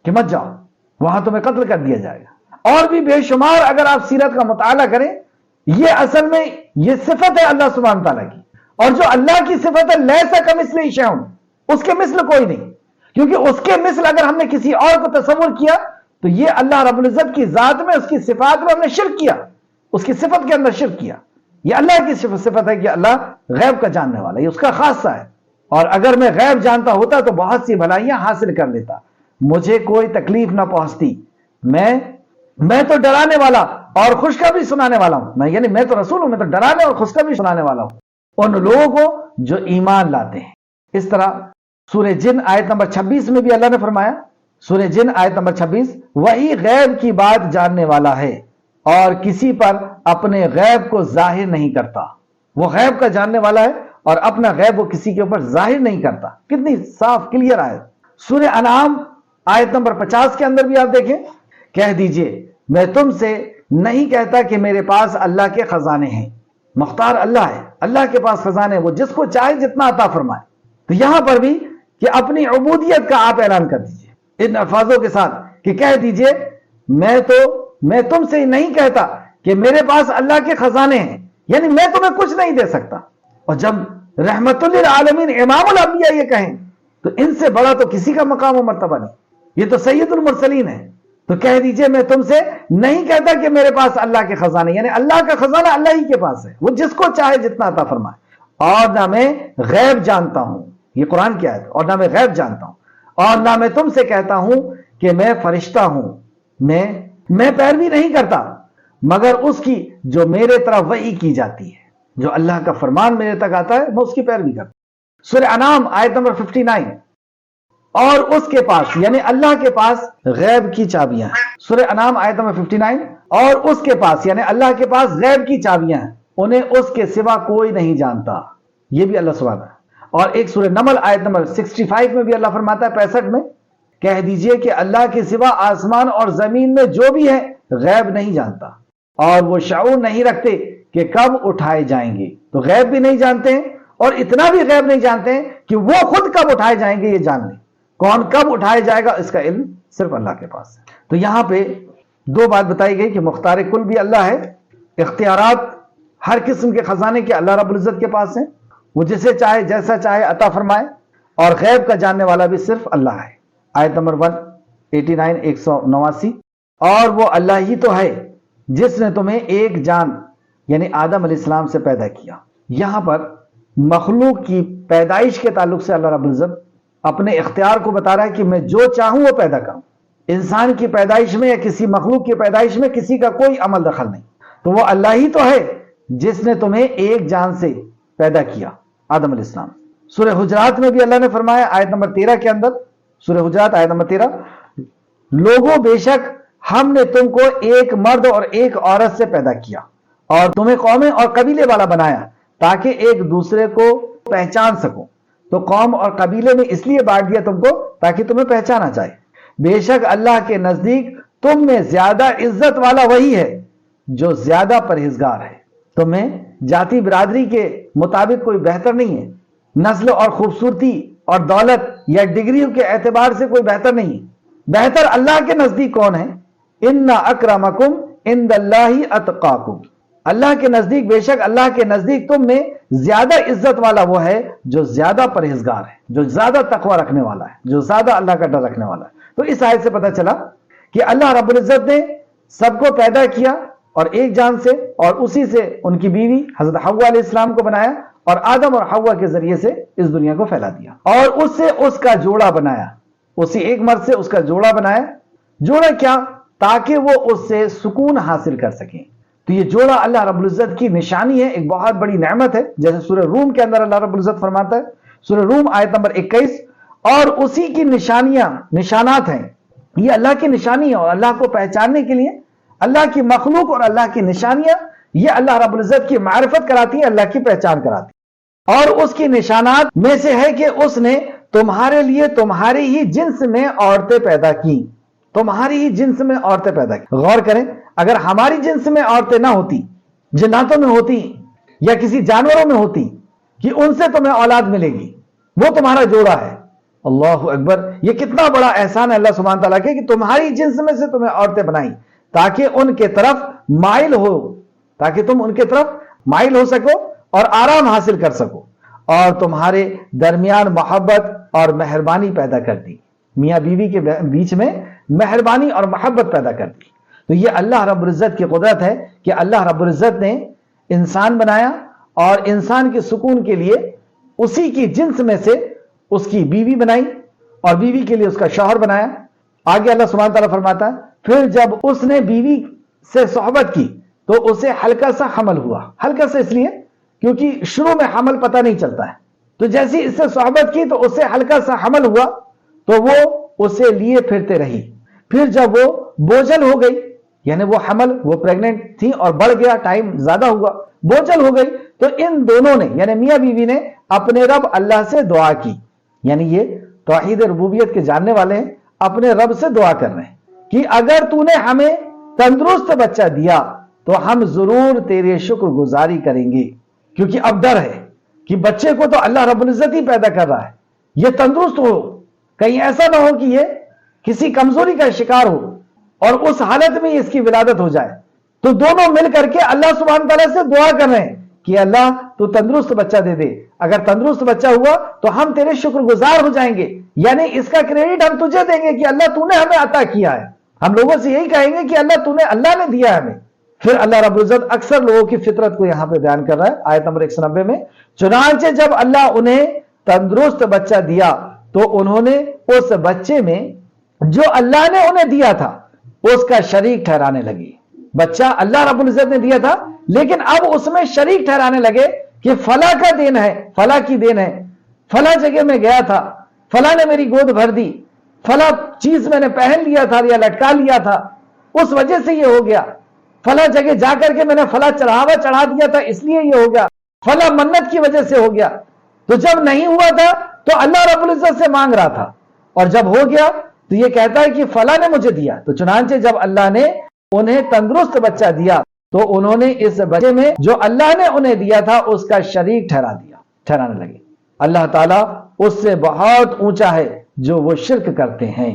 Speaker 1: کہ مت جاؤ، وہاں تمہیں قتل کر دیا جائے گا۔ اور بھی بے شمار اگر آپ سیرت کا مطالعہ کریں، یہ اصل میں یہ صفت ہے اللہ سبحانہ تعالیٰ کی، اور جو اللہ کی صفت ہے لیسا کمثلہ شیء، اس کے مثل کوئی نہیں، کیونکہ اس کے مثل اگر ہم نے کسی اور کو تصور کیا تو یہ اللہ رب العزت کی ذات میں، اس کی صفات میں ہم نے شرک کیا، اس کی صفت کے اندر شرک کیا۔ یہ اللہ کی صفت ہے کہ اللہ غیب کا جاننے والا ہے، یہ اس کا خاصہ ہے۔ اور اگر میں غیب جانتا ہوتا تو بہت سی بھلائیاں حاصل کر لیتا، مجھے کوئی تکلیف نہ پہنچتی۔ میں تو ڈرانے والا اور خوشخبری سنانے والا ہوں، یعنی میں تو رسول ہوں، میں تو ڈرانے اور خوشخبری سنانے والا ہوں ان لوگوں کو جو ایمان لاتے ہیں۔ اس طرح سورہ جن آیت نمبر 26 میں بھی اللہ نے فرمایا، سورہ جن آیت نمبر 26، وہی غیب کی بات جاننے والا ہے اور کسی پر اپنے غیب کو ظاہر نہیں کرتا۔ وہ غیب کا جاننے والا ہے اور اپنا غیب وہ کسی کے اوپر ظاہر نہیں کرتا۔ کتنی صاف کلیئر آیت۔ سورہ انعام آیت نمبر 50 کے اندر بھی آپ دیکھیں، کہہ دیجئے میں تم سے نہیں کہتا کہ میرے پاس اللہ کے خزانے ہیں۔ مختار اللہ ہے، اللہ کے پاس خزانے، وہ جس کو چاہے جتنا عطا فرمائے۔ تو یہاں پر بھی کہ اپنی عبودیت کا آپ اعلان کر دیجئے ان الفاظوں کے ساتھ کہ کہہ دیجئے میں تم سے نہیں کہتا کہ میرے پاس اللہ کے خزانے ہیں، یعنی میں تمہیں کچھ نہیں دے سکتا۔ اور جب رحمت للعالمین امام الانبیاء یہ کہیں تو ان سے بڑا تو کسی کا مقام و مرتبہ نہیں، یہ تو سید المرسلین ہے۔ تو کہہ دیجئے میں تم سے نہیں کہتا کہ میرے پاس اللہ کے خزانے، یعنی اللہ کا خزانہ اللہ ہی کے پاس ہے، وہ جس کو چاہے جتنا عطا فرمائے۔ اور نہ میں غیب جانتا ہوں، یہ قرآن کی آیت، اور نہ میں غیب جانتا ہوں، اور نہ میں تم سے کہتا ہوں کہ میں فرشتہ ہوں، میں پیروی نہیں کرتا مگر اس کی جو میرے طرف وحی کی جاتی ہے، جو اللہ کا فرمان میرے تک آتا ہے میں اس کی پیروی کرتا ہوں۔ سورہ انعام آیت نمبر 59، اور اس کے پاس یعنی اللہ کے پاس غیب کی چابیاں ہیں۔ سورہ انعام آیت نمبر 59، اور اس کے پاس یعنی اللہ کے پاس غیب کی چابیاں ہیں، انہیں اس کے سوا کوئی نہیں جانتا، یہ بھی اللہ سبحانہ ہے۔ اور ایک سورہ نمل آیت نمبر 65 میں بھی اللہ فرماتا ہے 65 میں، کہہ دیجئے کہ اللہ کے سوا آسمان اور زمین میں جو بھی ہے غیب نہیں جانتا، اور وہ شعور نہیں رکھتے کہ کب اٹھائے جائیں گے۔ تو غیب بھی نہیں جانتے ہیں، اور اتنا بھی غیب نہیں جانتے ہیں کہ وہ خود کب اٹھائے جائیں گے یہ جان لیں۔ کون کب اٹھائے جائے گا اس کا علم صرف اللہ کے پاس ہے۔ تو یہاں پہ 2 بات بتائی گئی کہ مختار کل بھی اللہ ہے، اختیارات ہر قسم کے خزانے کے اللہ رب العزت کے پاس ہیں، وہ جسے چاہے جیسا چاہے عطا فرمائے، اور غیب کا جاننے والا بھی صرف اللہ ہے۔ آیت نمبر 189 189 اور وہ اللہ ہی تو ہے جس نے تمہیں ایک جان یعنی آدم علیہ السلام سے پیدا کیا۔ یہاں پر مخلوق کی پیدائش کے تعلق سے اللہ رب العزت اپنے اختیار کو بتا رہا ہے کہ میں جو چاہوں وہ پیدا کروں۔ انسان کی پیدائش میں یا کسی مخلوق کی پیدائش میں کسی کا کوئی عمل دخل نہیں، تو وہ اللہ ہی تو ہے جس نے تمہیں ایک جان سے پیدا کیا، آدم علیہ السلام۔ سورہ حجرات میں بھی اللہ نے فرمایا آیت نمبر 13 کے اندر، سورہ حجرات آیت نمبر 13، لوگوں بے شک ہم نے تم کو ایک مرد اور ایک عورت سے پیدا کیا اور تمہیں قومیں اور قبیلے والا بنایا تاکہ ایک دوسرے کو پہچان سکو۔ تو قوم اور قبیلے میں اس لیے بانٹ دیا تم کو تاکہ تمہیں پہچانا جائے۔ بے شک اللہ کے نزدیک تم میں زیادہ عزت والا وہی ہے جو زیادہ پرہیزگار ہے۔ تمہیں جاتی برادری کے مطابق کوئی بہتر نہیں ہے، نسل اور خوبصورتی اور دولت یا ڈگریوں کے اعتبار سے کوئی بہتر نہیں ہے۔ بہتر اللہ کے نزدیک کون ہے؟ ان اکرمکم عند اللہ اتقاکم، اللہ کے نزدیک، بے شک اللہ کے نزدیک تم میں زیادہ عزت والا وہ ہے جو زیادہ پرہیزگار ہے، جو زیادہ تقوی رکھنے والا ہے، جو زیادہ اللہ کا ڈر رکھنے والا ہے۔ تو اس آیت سے پتہ چلا کہ اللہ رب العزت نے سب کو پیدا کیا اور ایک جان سے، اور اسی سے ان کی بیوی حضرت حوا علیہ السلام کو بنایا اور آدم اور حوا کے ذریعے سے اس دنیا کو پھیلا دیا، اور اس سے اس کا جوڑا بنایا، اسی ایک مرد سے اس کا جوڑا بنایا۔ جوڑا کیا؟ تاکہ وہ اس سے سکون حاصل کر سکیں۔ تو یہ جوڑا اللہ رب العزت کی نشانی ہے، ایک بہت بڑی نعمت ہے، جیسے سورہ روم کے اندر اللہ رب العزت فرماتا ہے، سورہ روم آیت نمبر 21، اور اسی کی نشانات ہیں، یہ اللہ کی نشانی ہے، اور اللہ کو پہچاننے کے لیے اللہ کی مخلوق اور اللہ کی نشانیاں یہ اللہ رب العزت کی معرفت کراتی ہیں، اللہ کی پہچان کراتی ہیں۔ اور اس کی نشانات میں سے ہے کہ اس نے تمہارے لیے تمہاری ہی جنس میں عورتیں پیدا کی، تمہاری ہی جنس میں عورتیں پیدا کی۔ غور کریں، اگر ہماری جنس میں عورتیں نہ ہوتی، جناتوں میں ہوتی یا کسی جانوروں میں ہوتی کہ ان سے تمہیں اولاد ملے گی، وہ تمہارا جوڑا ہے۔ اللہ اکبر، یہ کتنا بڑا احسان ہے اللہ سبحانہ تعالیٰ کے کہ تمہاری جنس میں سے تمہیں عورتیں بنائیں تاکہ ان کے طرف مائل ہو، تاکہ تم ان کے طرف مائل ہو سکو اور آرام حاصل کر سکو، اور تمہارے درمیان محبت اور مہربانی پیدا کر دی، میاں بیوی کے بیچ میں مہربانی اور محبت پیدا کر دی۔ تو یہ اللہ رب العزت کی قدرت ہے کہ اللہ رب العزت نے انسان بنایا اور انسان کے سکون کے لیے اسی کی جنس میں سے اس کی بیوی بنائی اور بیوی کے لیے اس کا شوہر بنایا۔ آگے اللہ سبحانہ تعالیٰ فرماتا ہے پھر جب اس نے بیوی سے صحبت کی تو اسے ہلکا سا حمل ہوا، ہلکا سا اس لیے کیونکہ شروع میں حمل پتہ نہیں چلتا ہے، تو جیسی اس سے صحبت کی تو اسے ہلکا سا حمل ہوا تو وہ اسے لیے پھرتے رہی۔ پھر جب وہ بوجھل ہو گئی، یعنی وہ حمل، وہ پریگننٹ تھی اور بڑھ گیا، ٹائم زیادہ ہوا، بوجھل ہو گئی، تو ان دونوں نے یعنی میاں بیوی نے اپنے رب اللہ سے دعا کی، یعنی یہ توحید ربوبیت کے جاننے والے ہیں، اپنے رب سے دعا کر رہے ہیں کہ اگر تو نے ہمیں تندرست بچہ دیا تو ہم ضرور تیرے شکر گزاری کریں گے، کیونکہ اب ڈر ہے کہ بچے کو تو اللہ رب العزت ہی پیدا کر رہا ہے، یہ تندرست ہو، کہیں ایسا نہ ہو کہ یہ کسی کمزوری کا شکار ہو اور اس حالت میں اس کی ولادت ہو جائے۔ تو دونوں مل کر کے اللہ سبحانہ تعالیٰ سے دعا کر رہے ہیں کہ اللہ تو تندرست بچہ دے دے، اگر تندرست بچہ ہوا تو ہم تیرے شکر گزار ہو جائیں گے، یعنی اس کا کریڈٹ ہم تجھے دیں گے کہ اللہ تو نے ہمیں عطا کیا ہے، ہم لوگوں سے یہی کہیں گے کہ اللہ نے دیا ہے ہمیں۔ پھر اللہ رب العزت اکثر لوگوں کی فطرت کو یہاں پہ بیان کر رہا ہے آیت نمبر 190 میں، چنانچہ جب اللہ انہیں تندرست بچہ دیا تو انہوں نے اس بچے میں جو اللہ نے انہیں دیا تھا اس کا شریک ٹھہرانے لگے۔ بچہ اللہ رب العزت نے دیا تھا لیکن اب اس میں شریک ٹھہرانے لگے کہ فلاں کا دین ہے، فلاں کی دین ہے، فلاں جگہ میں گیا تھا، فلاں نے میری گود بھر دی، فلاں چیز میں نے پہن لیا تھا یا لٹکا لیا تھا، اس وجہ سے یہ ہو گیا، فلاں جگہ جا کر کے میں نے فلاں چڑھاوا چڑھا دیا تھا اس لیے یہ ہو گیا، فلاں منت کی وجہ سے ہو گیا۔ تو جب نہیں ہوا تھا تو اللہ رب العزت سے مانگ رہا تھا، اور جب ہو گیا تو یہ کہتا ہے کہ فلاں نے مجھے دیا۔ تو چنانچہ جب اللہ نے انہیں تندرست بچہ دیا تو انہوں نے اس بچے میں جو اللہ نے انہیں دیا تھا اس کا شریک ٹھہرانے لگے۔ اللہ تعالیٰ اس سے بہت اونچا ہے جو وہ شرک کرتے ہیں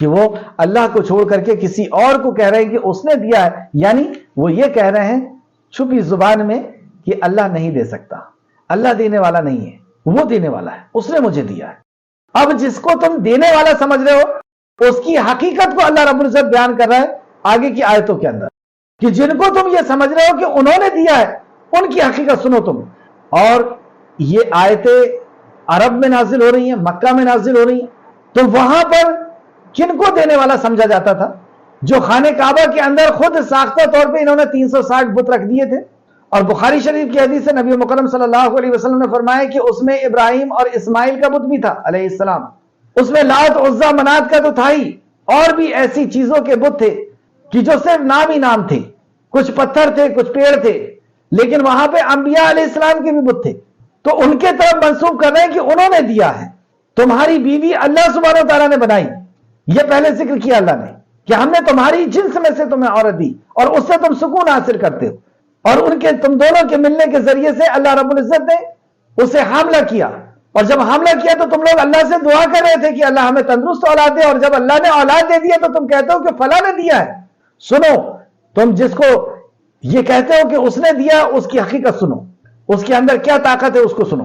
Speaker 1: کہ وہ اللہ کو چھوڑ کر کے کسی اور کو کہہ رہے ہیں کہ اس نے دیا ہے، یعنی وہ یہ کہہ رہے ہیں چھپی زبان میں کہ اللہ نہیں دے سکتا، اللہ دینے والا نہیں ہے، وہ دینے والا ہے، اس نے مجھے دیا ہے۔ اب جس کو تم دینے والا سمجھ رہے ہو اس کی حقیقت کو اللہ رب العزت بیان کر رہا ہے آگے کی آیتوں کے اندر کہ جن کو تم یہ سمجھ رہے ہو کہ انہوں نے دیا ہے ان کی حقیقت سنو تم. اور یہ آیتیں عرب میں نازل ہو رہی ہیں, مکہ میں نازل ہو رہی ہیں, تو وہاں پر کن کو دینے والا سمجھا جاتا تھا؟ جو خانہ کعبہ کے اندر خود ساختہ طور پہ انہوں نے 360 بت رکھ دیے تھے. اور بخاری شریف کی حدیث سے نبی مکرم صلی اللہ علیہ وسلم نے فرمایا کہ اس میں ابراہیم اور اسماعیل کا بت بھی تھا علیہ السلام, اس میں لات عزا منات کا تو تھا ہی, اور بھی ایسی چیزوں کے بت تھے کہ جو صرف نام ہی نام تھے, کچھ پتھر تھے کچھ پیڑ تھے, لیکن وہاں پہ انبیاء علیہ السلام کے بھی بت تھے. تو ان کے طرف منسوب کر رہے ہیں کہ انہوں نے دیا ہے. تمہاری بیوی اللہ سبحانہ و تعالیٰ نے بنائی, یہ پہلے ذکر کیا اللہ نے کہ ہم نے تمہاری جنس میں سے تمہیں عورت دی اور اس سے تم سکون حاصل کرتے ہو, اور ان کے تم دونوں کے ملنے کے ذریعے سے اللہ رب العزت نے اسے حاملہ کیا, اور جب حاملہ کیا تو تم لوگ اللہ سے دعا کر رہے تھے کہ اللہ ہمیں تندرست اولاد دے, اور جب اللہ نے اولاد دے دیا تو تم کہتے ہو کہ فلاں نے دیا ہے. سنو, تم جس کو یہ کہتے ہو کہ اس نے دیا اس کی حقیقت سنو, اس کے اندر کیا طاقت ہے اس کو سنو.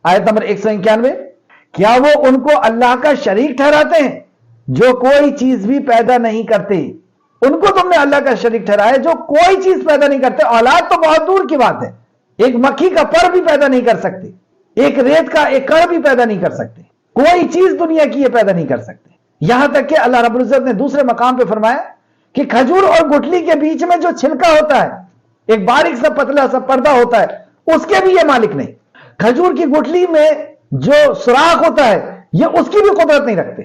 Speaker 1: آیت نمبر 191, کیا وہ ان کو اللہ کا شریک ٹھہراتے ہیں جو کوئی چیز بھی پیدا نہیں کرتے؟ ان کو تم نے اللہ کا شریک ٹھہرایا جو کوئی چیز پیدا نہیں کرتے. اولاد تو بہت دور کی بات ہے, ایک مکھی کا پر بھی پیدا نہیں کر سکتے, ایک ریت کا ایک کڑ بھی پیدا نہیں کر سکتے, کوئی چیز دنیا کی یہ پیدا نہیں کر سکتے. یہاں تک کہ اللہ رب العزت نے دوسرے مقام پہ فرمایا کہ کھجور اور گٹھلی کے بیچ میں جو چھلکا ہوتا ہے, ایک باریک سا پتلا سا پردہ ہوتا ہے, اس کے بھی یہ مالک نہیں. کھجور کی گٹھلی میں جو سوراخ ہوتا ہے یہ اس کی بھی قدرت نہیں رکھتے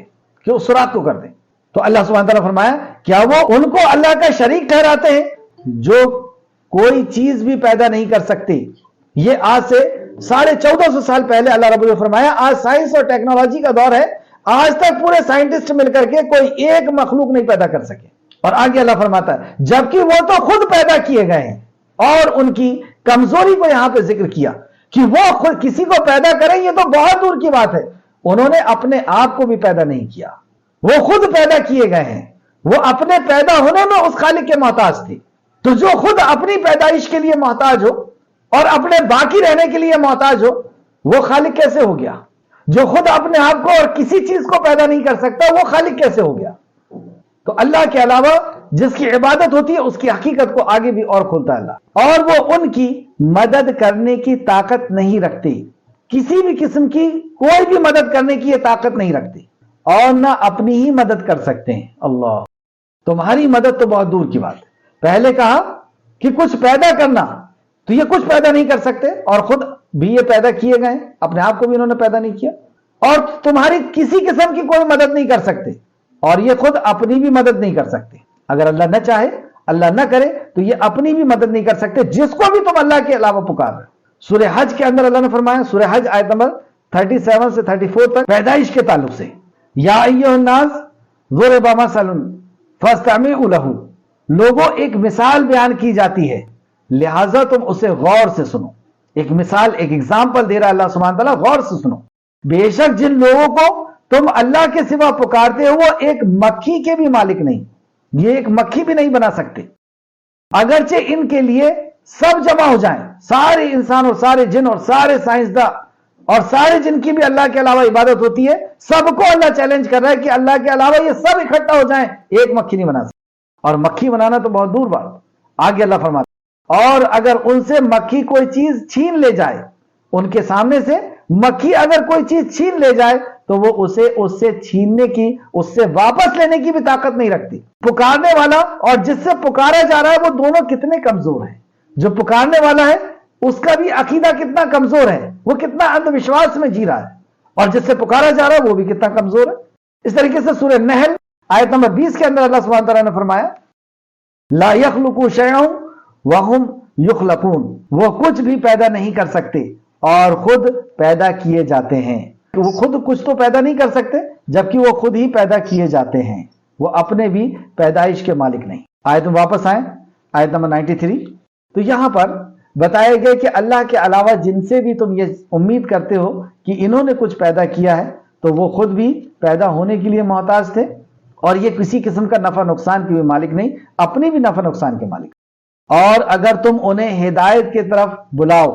Speaker 1: کہ اس سوراخ کو کر دیں. تو اللہ سبحانہ تعالیٰ فرمایا کیا وہ ان کو اللہ کا شریک ٹھہراتے ہیں جو کوئی چیز بھی پیدا نہیں کر سکتے؟ یہ آج سے 1450 سال پہلے اللہ رب العزت فرمایا. آج سائنس اور ٹیکنالوجی کا دور ہے, آج تک پورے سائنٹسٹ مل کر کے کوئی ایک مخلوق نہیں پیدا کر سکے. اور آگے اللہ فرماتا ہے جبکہ وہ تو خود پیدا کیے گئے ہیں, اور ان کی کمزوری کو یہاں پہ ذکر کیا کہ وہ خود کسی کو پیدا کریں یہ تو بہت دور کی بات ہے. انہوں نے اپنے آپ کو بھی پیدا نہیں کیا, وہ خود پیدا کیے گئے ہیں, وہ اپنے پیدا ہونے میں اس خالق کے محتاج تھے. تو جو خود اپنی پیدائش کے لیے محتاج ہو اور اپنے باقی رہنے کے لیے محتاج ہو, وہ خالق کیسے ہو گیا؟ جو خود اپنے آپ کو اور کسی چیز کو پیدا نہیں کر سکتا وہ خالق کیسے ہو گیا؟ تو اللہ کے علاوہ جس کی عبادت ہوتی ہے اس کی حقیقت کو آگے بھی اور کھولتا ہے اللہ. اور وہ ان کی مدد کرنے کی طاقت نہیں رکھتے, کسی بھی قسم کی کوئی بھی مدد کرنے کی یہ طاقت نہیں رکھتے, اور نہ اپنی ہی مدد کر سکتے ہیں. اللہ, تمہاری مدد تو بہت دور کی بات ہے. پہلے کہا کہ کچھ پیدا کرنا, تو یہ کچھ پیدا نہیں کر سکتے, اور خود بھی یہ پیدا کیے گئے, اپنے آپ کو بھی انہوں نے پیدا نہیں کیا, اور تمہاری کسی قسم کی کوئی مدد نہیں کر سکتے, اور یہ خود اپنی بھی مدد نہیں کر سکتے. اگر اللہ نہ چاہے, اللہ نہ کرے تو یہ اپنی بھی مدد نہیں کر سکتے جس کو بھی تم اللہ کے علاوہ پکار رہے. سورہ حج کے اندر اللہ نے فرمایا, سورہ حج آیت نمبر 37 سے 34 تک, پیدائش کے تعلق سے, یا ایھا الناس ضرب مثل فاستمعوا لہ, لوگوں ایک مثال بیان کی جاتی ہے لہذا تم اسے غور سے سنو. ایک مثال, ایک ایگزامپل دے رہا اللہ سبحانہ تعالیٰ, غور سے سنو. بے شک جن لوگوں کو تم اللہ کے سوا پکارتے ہو وہ ایک مکھی کے بھی مالک نہیں, یہ ایک مکھی بھی نہیں بنا سکتے. اگرچہ ان کے لیے سب جمع ہو جائیں, سارے انسان اور سارے جن اور سارے سائنسداں اور سارے جن کی بھی اللہ کے علاوہ عبادت ہوتی ہے, سب کو اللہ چیلنج کر رہا ہے کہ اللہ کے علاوہ یہ سب اکٹھا ہو جائیں, ایک مکھی نہیں بنا سکتے. اور مکھی بنانا تو بہت دور بات. آگے اللہ فرماتا ہے اور اگر ان سے مکھی کوئی چیز چھین لے جائے, ان کے سامنے سے مکھی اگر کوئی چیز چھین لے جائے تو وہ اسے اس سے چھیننے کی, اس سے واپس لینے کی بھی طاقت نہیں رکھتی. پکارنے والا اور جس سے پکارا جا رہا ہے وہ دونوں کتنے کمزور ہیں. جو پکارنے والا ہے اس کا بھی عقیدہ کتنا کمزور ہے, وہ کتنا اندھ وشواس میں جی رہا ہے, اور جس سے پکارا جا رہا ہے وہ بھی کتنا کمزور ہے. اس طریقے سے سورہ نحل آیت نمبر 20 کے اندر اللہ سبحانہ تعالیٰ نے فرمایا لا یخلقوا شیئا وہم یخلقون, وہ کچھ بھی پیدا نہیں کر سکتے اور خود پیدا کیے جاتے ہیں. وہ خود کچھ تو پیدا نہیں کر سکتے جبکہ وہ خود ہی پیدا کیے جاتے ہیں, وہ اپنے بھی پیدائش کے مالک نہیں. آیت میں واپس آئیں, آیت نمبر 93. تو یہاں پر بتایا گیا کہ اللہ کے علاوہ جن سے بھی تم یہ امید کرتے ہو کہ انہوں نے کچھ پیدا کیا ہے تو وہ خود بھی پیدا ہونے کے لیے محتاج تھے, اور یہ کسی قسم کا نفع نقصان کے بھی مالک نہیں, اپنی بھی نفع نقصان کے مالک. اور اگر تم انہیں ہدایت کی طرف بلاؤ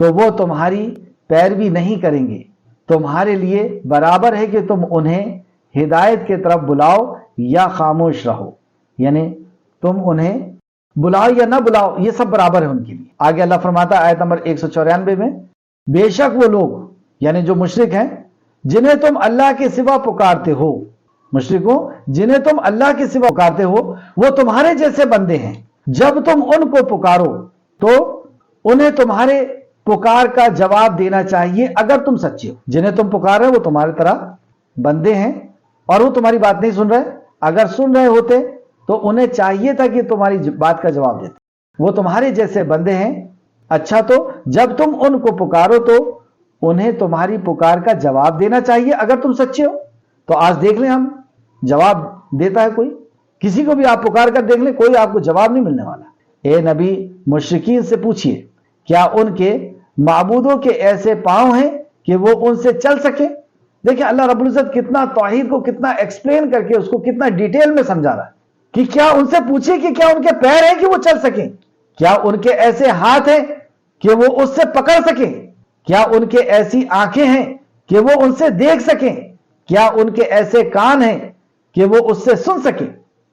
Speaker 1: تو وہ تمہاری پیروی نہیں کریں گے, تمہارے لیے برابر ہے کہ تم انہیں ہدایت کی طرف بلاؤ یا خاموش رہو، یعنی تم انہیں بلاؤ یا نہ بلاؤ یہ سب برابر ہے ان کے لیے۔ آگے اللہ فرماتا ہے آیت نمبر 194 میں، بے شک وہ لوگ یعنی جو مشرک ہیں جنہیں تم اللہ کے سوا پکارتے ہو، مشرکوں جنہیں تم اللہ کے سوا پکارتے ہو وہ تمہارے جیسے بندے ہیں، جب تم ان کو پکارو تو انہیں تمہارے پکار کا جواب دینا چاہیے اگر تم سچے ہو۔ جنہیں تم پکار رہے ہو وہ تمہاری طرح بندے ہیں اور وہ تمہاری بات نہیں سن رہے، اگر سن رہے ہوتے تو انہیں چاہیے تھا کہ تمہاری بات کا جواب دیتے، وہ تمہارے جیسے بندے ہیں۔ اچھا تو جب تم ان کو پکارو تو انہیں تمہاری پکار کا جواب دینا چاہیے اگر تم سچے ہو۔ تو آج دیکھ لیں ہم جواب دیتا ہے کوئی؟ کسی کو بھی آپ پکار کر دیکھ لیں، کوئی آپ کو جواب نہیں ملنے والا۔ اے نبی مشرکین سے پوچھئے کیا ان کے معبودوں کے ایسے پاؤں ہیں کہ وہ ان سے چل سکیں؟ دیکھیں اللہ رب العزت کتنا توحید کو کتنا ایکسپلین کر کے اس کو کتنا ڈیٹیل میں سمجھا رہا ہے کہ کیا ان سے پوچھئے کہ کیا ان کے پیر ہیں کہ وہ چل سکیں، کیا ان کے ایسے ہاتھ ہیں کہ وہ اس سے پکڑ سکیں، کیا ان کے ایسی آنکھیں ہیں کہ وہ ان سے دیکھ سکیں، کیا ان کے ایسے کان ہیں کہ وہ اس سے سن سکیں۔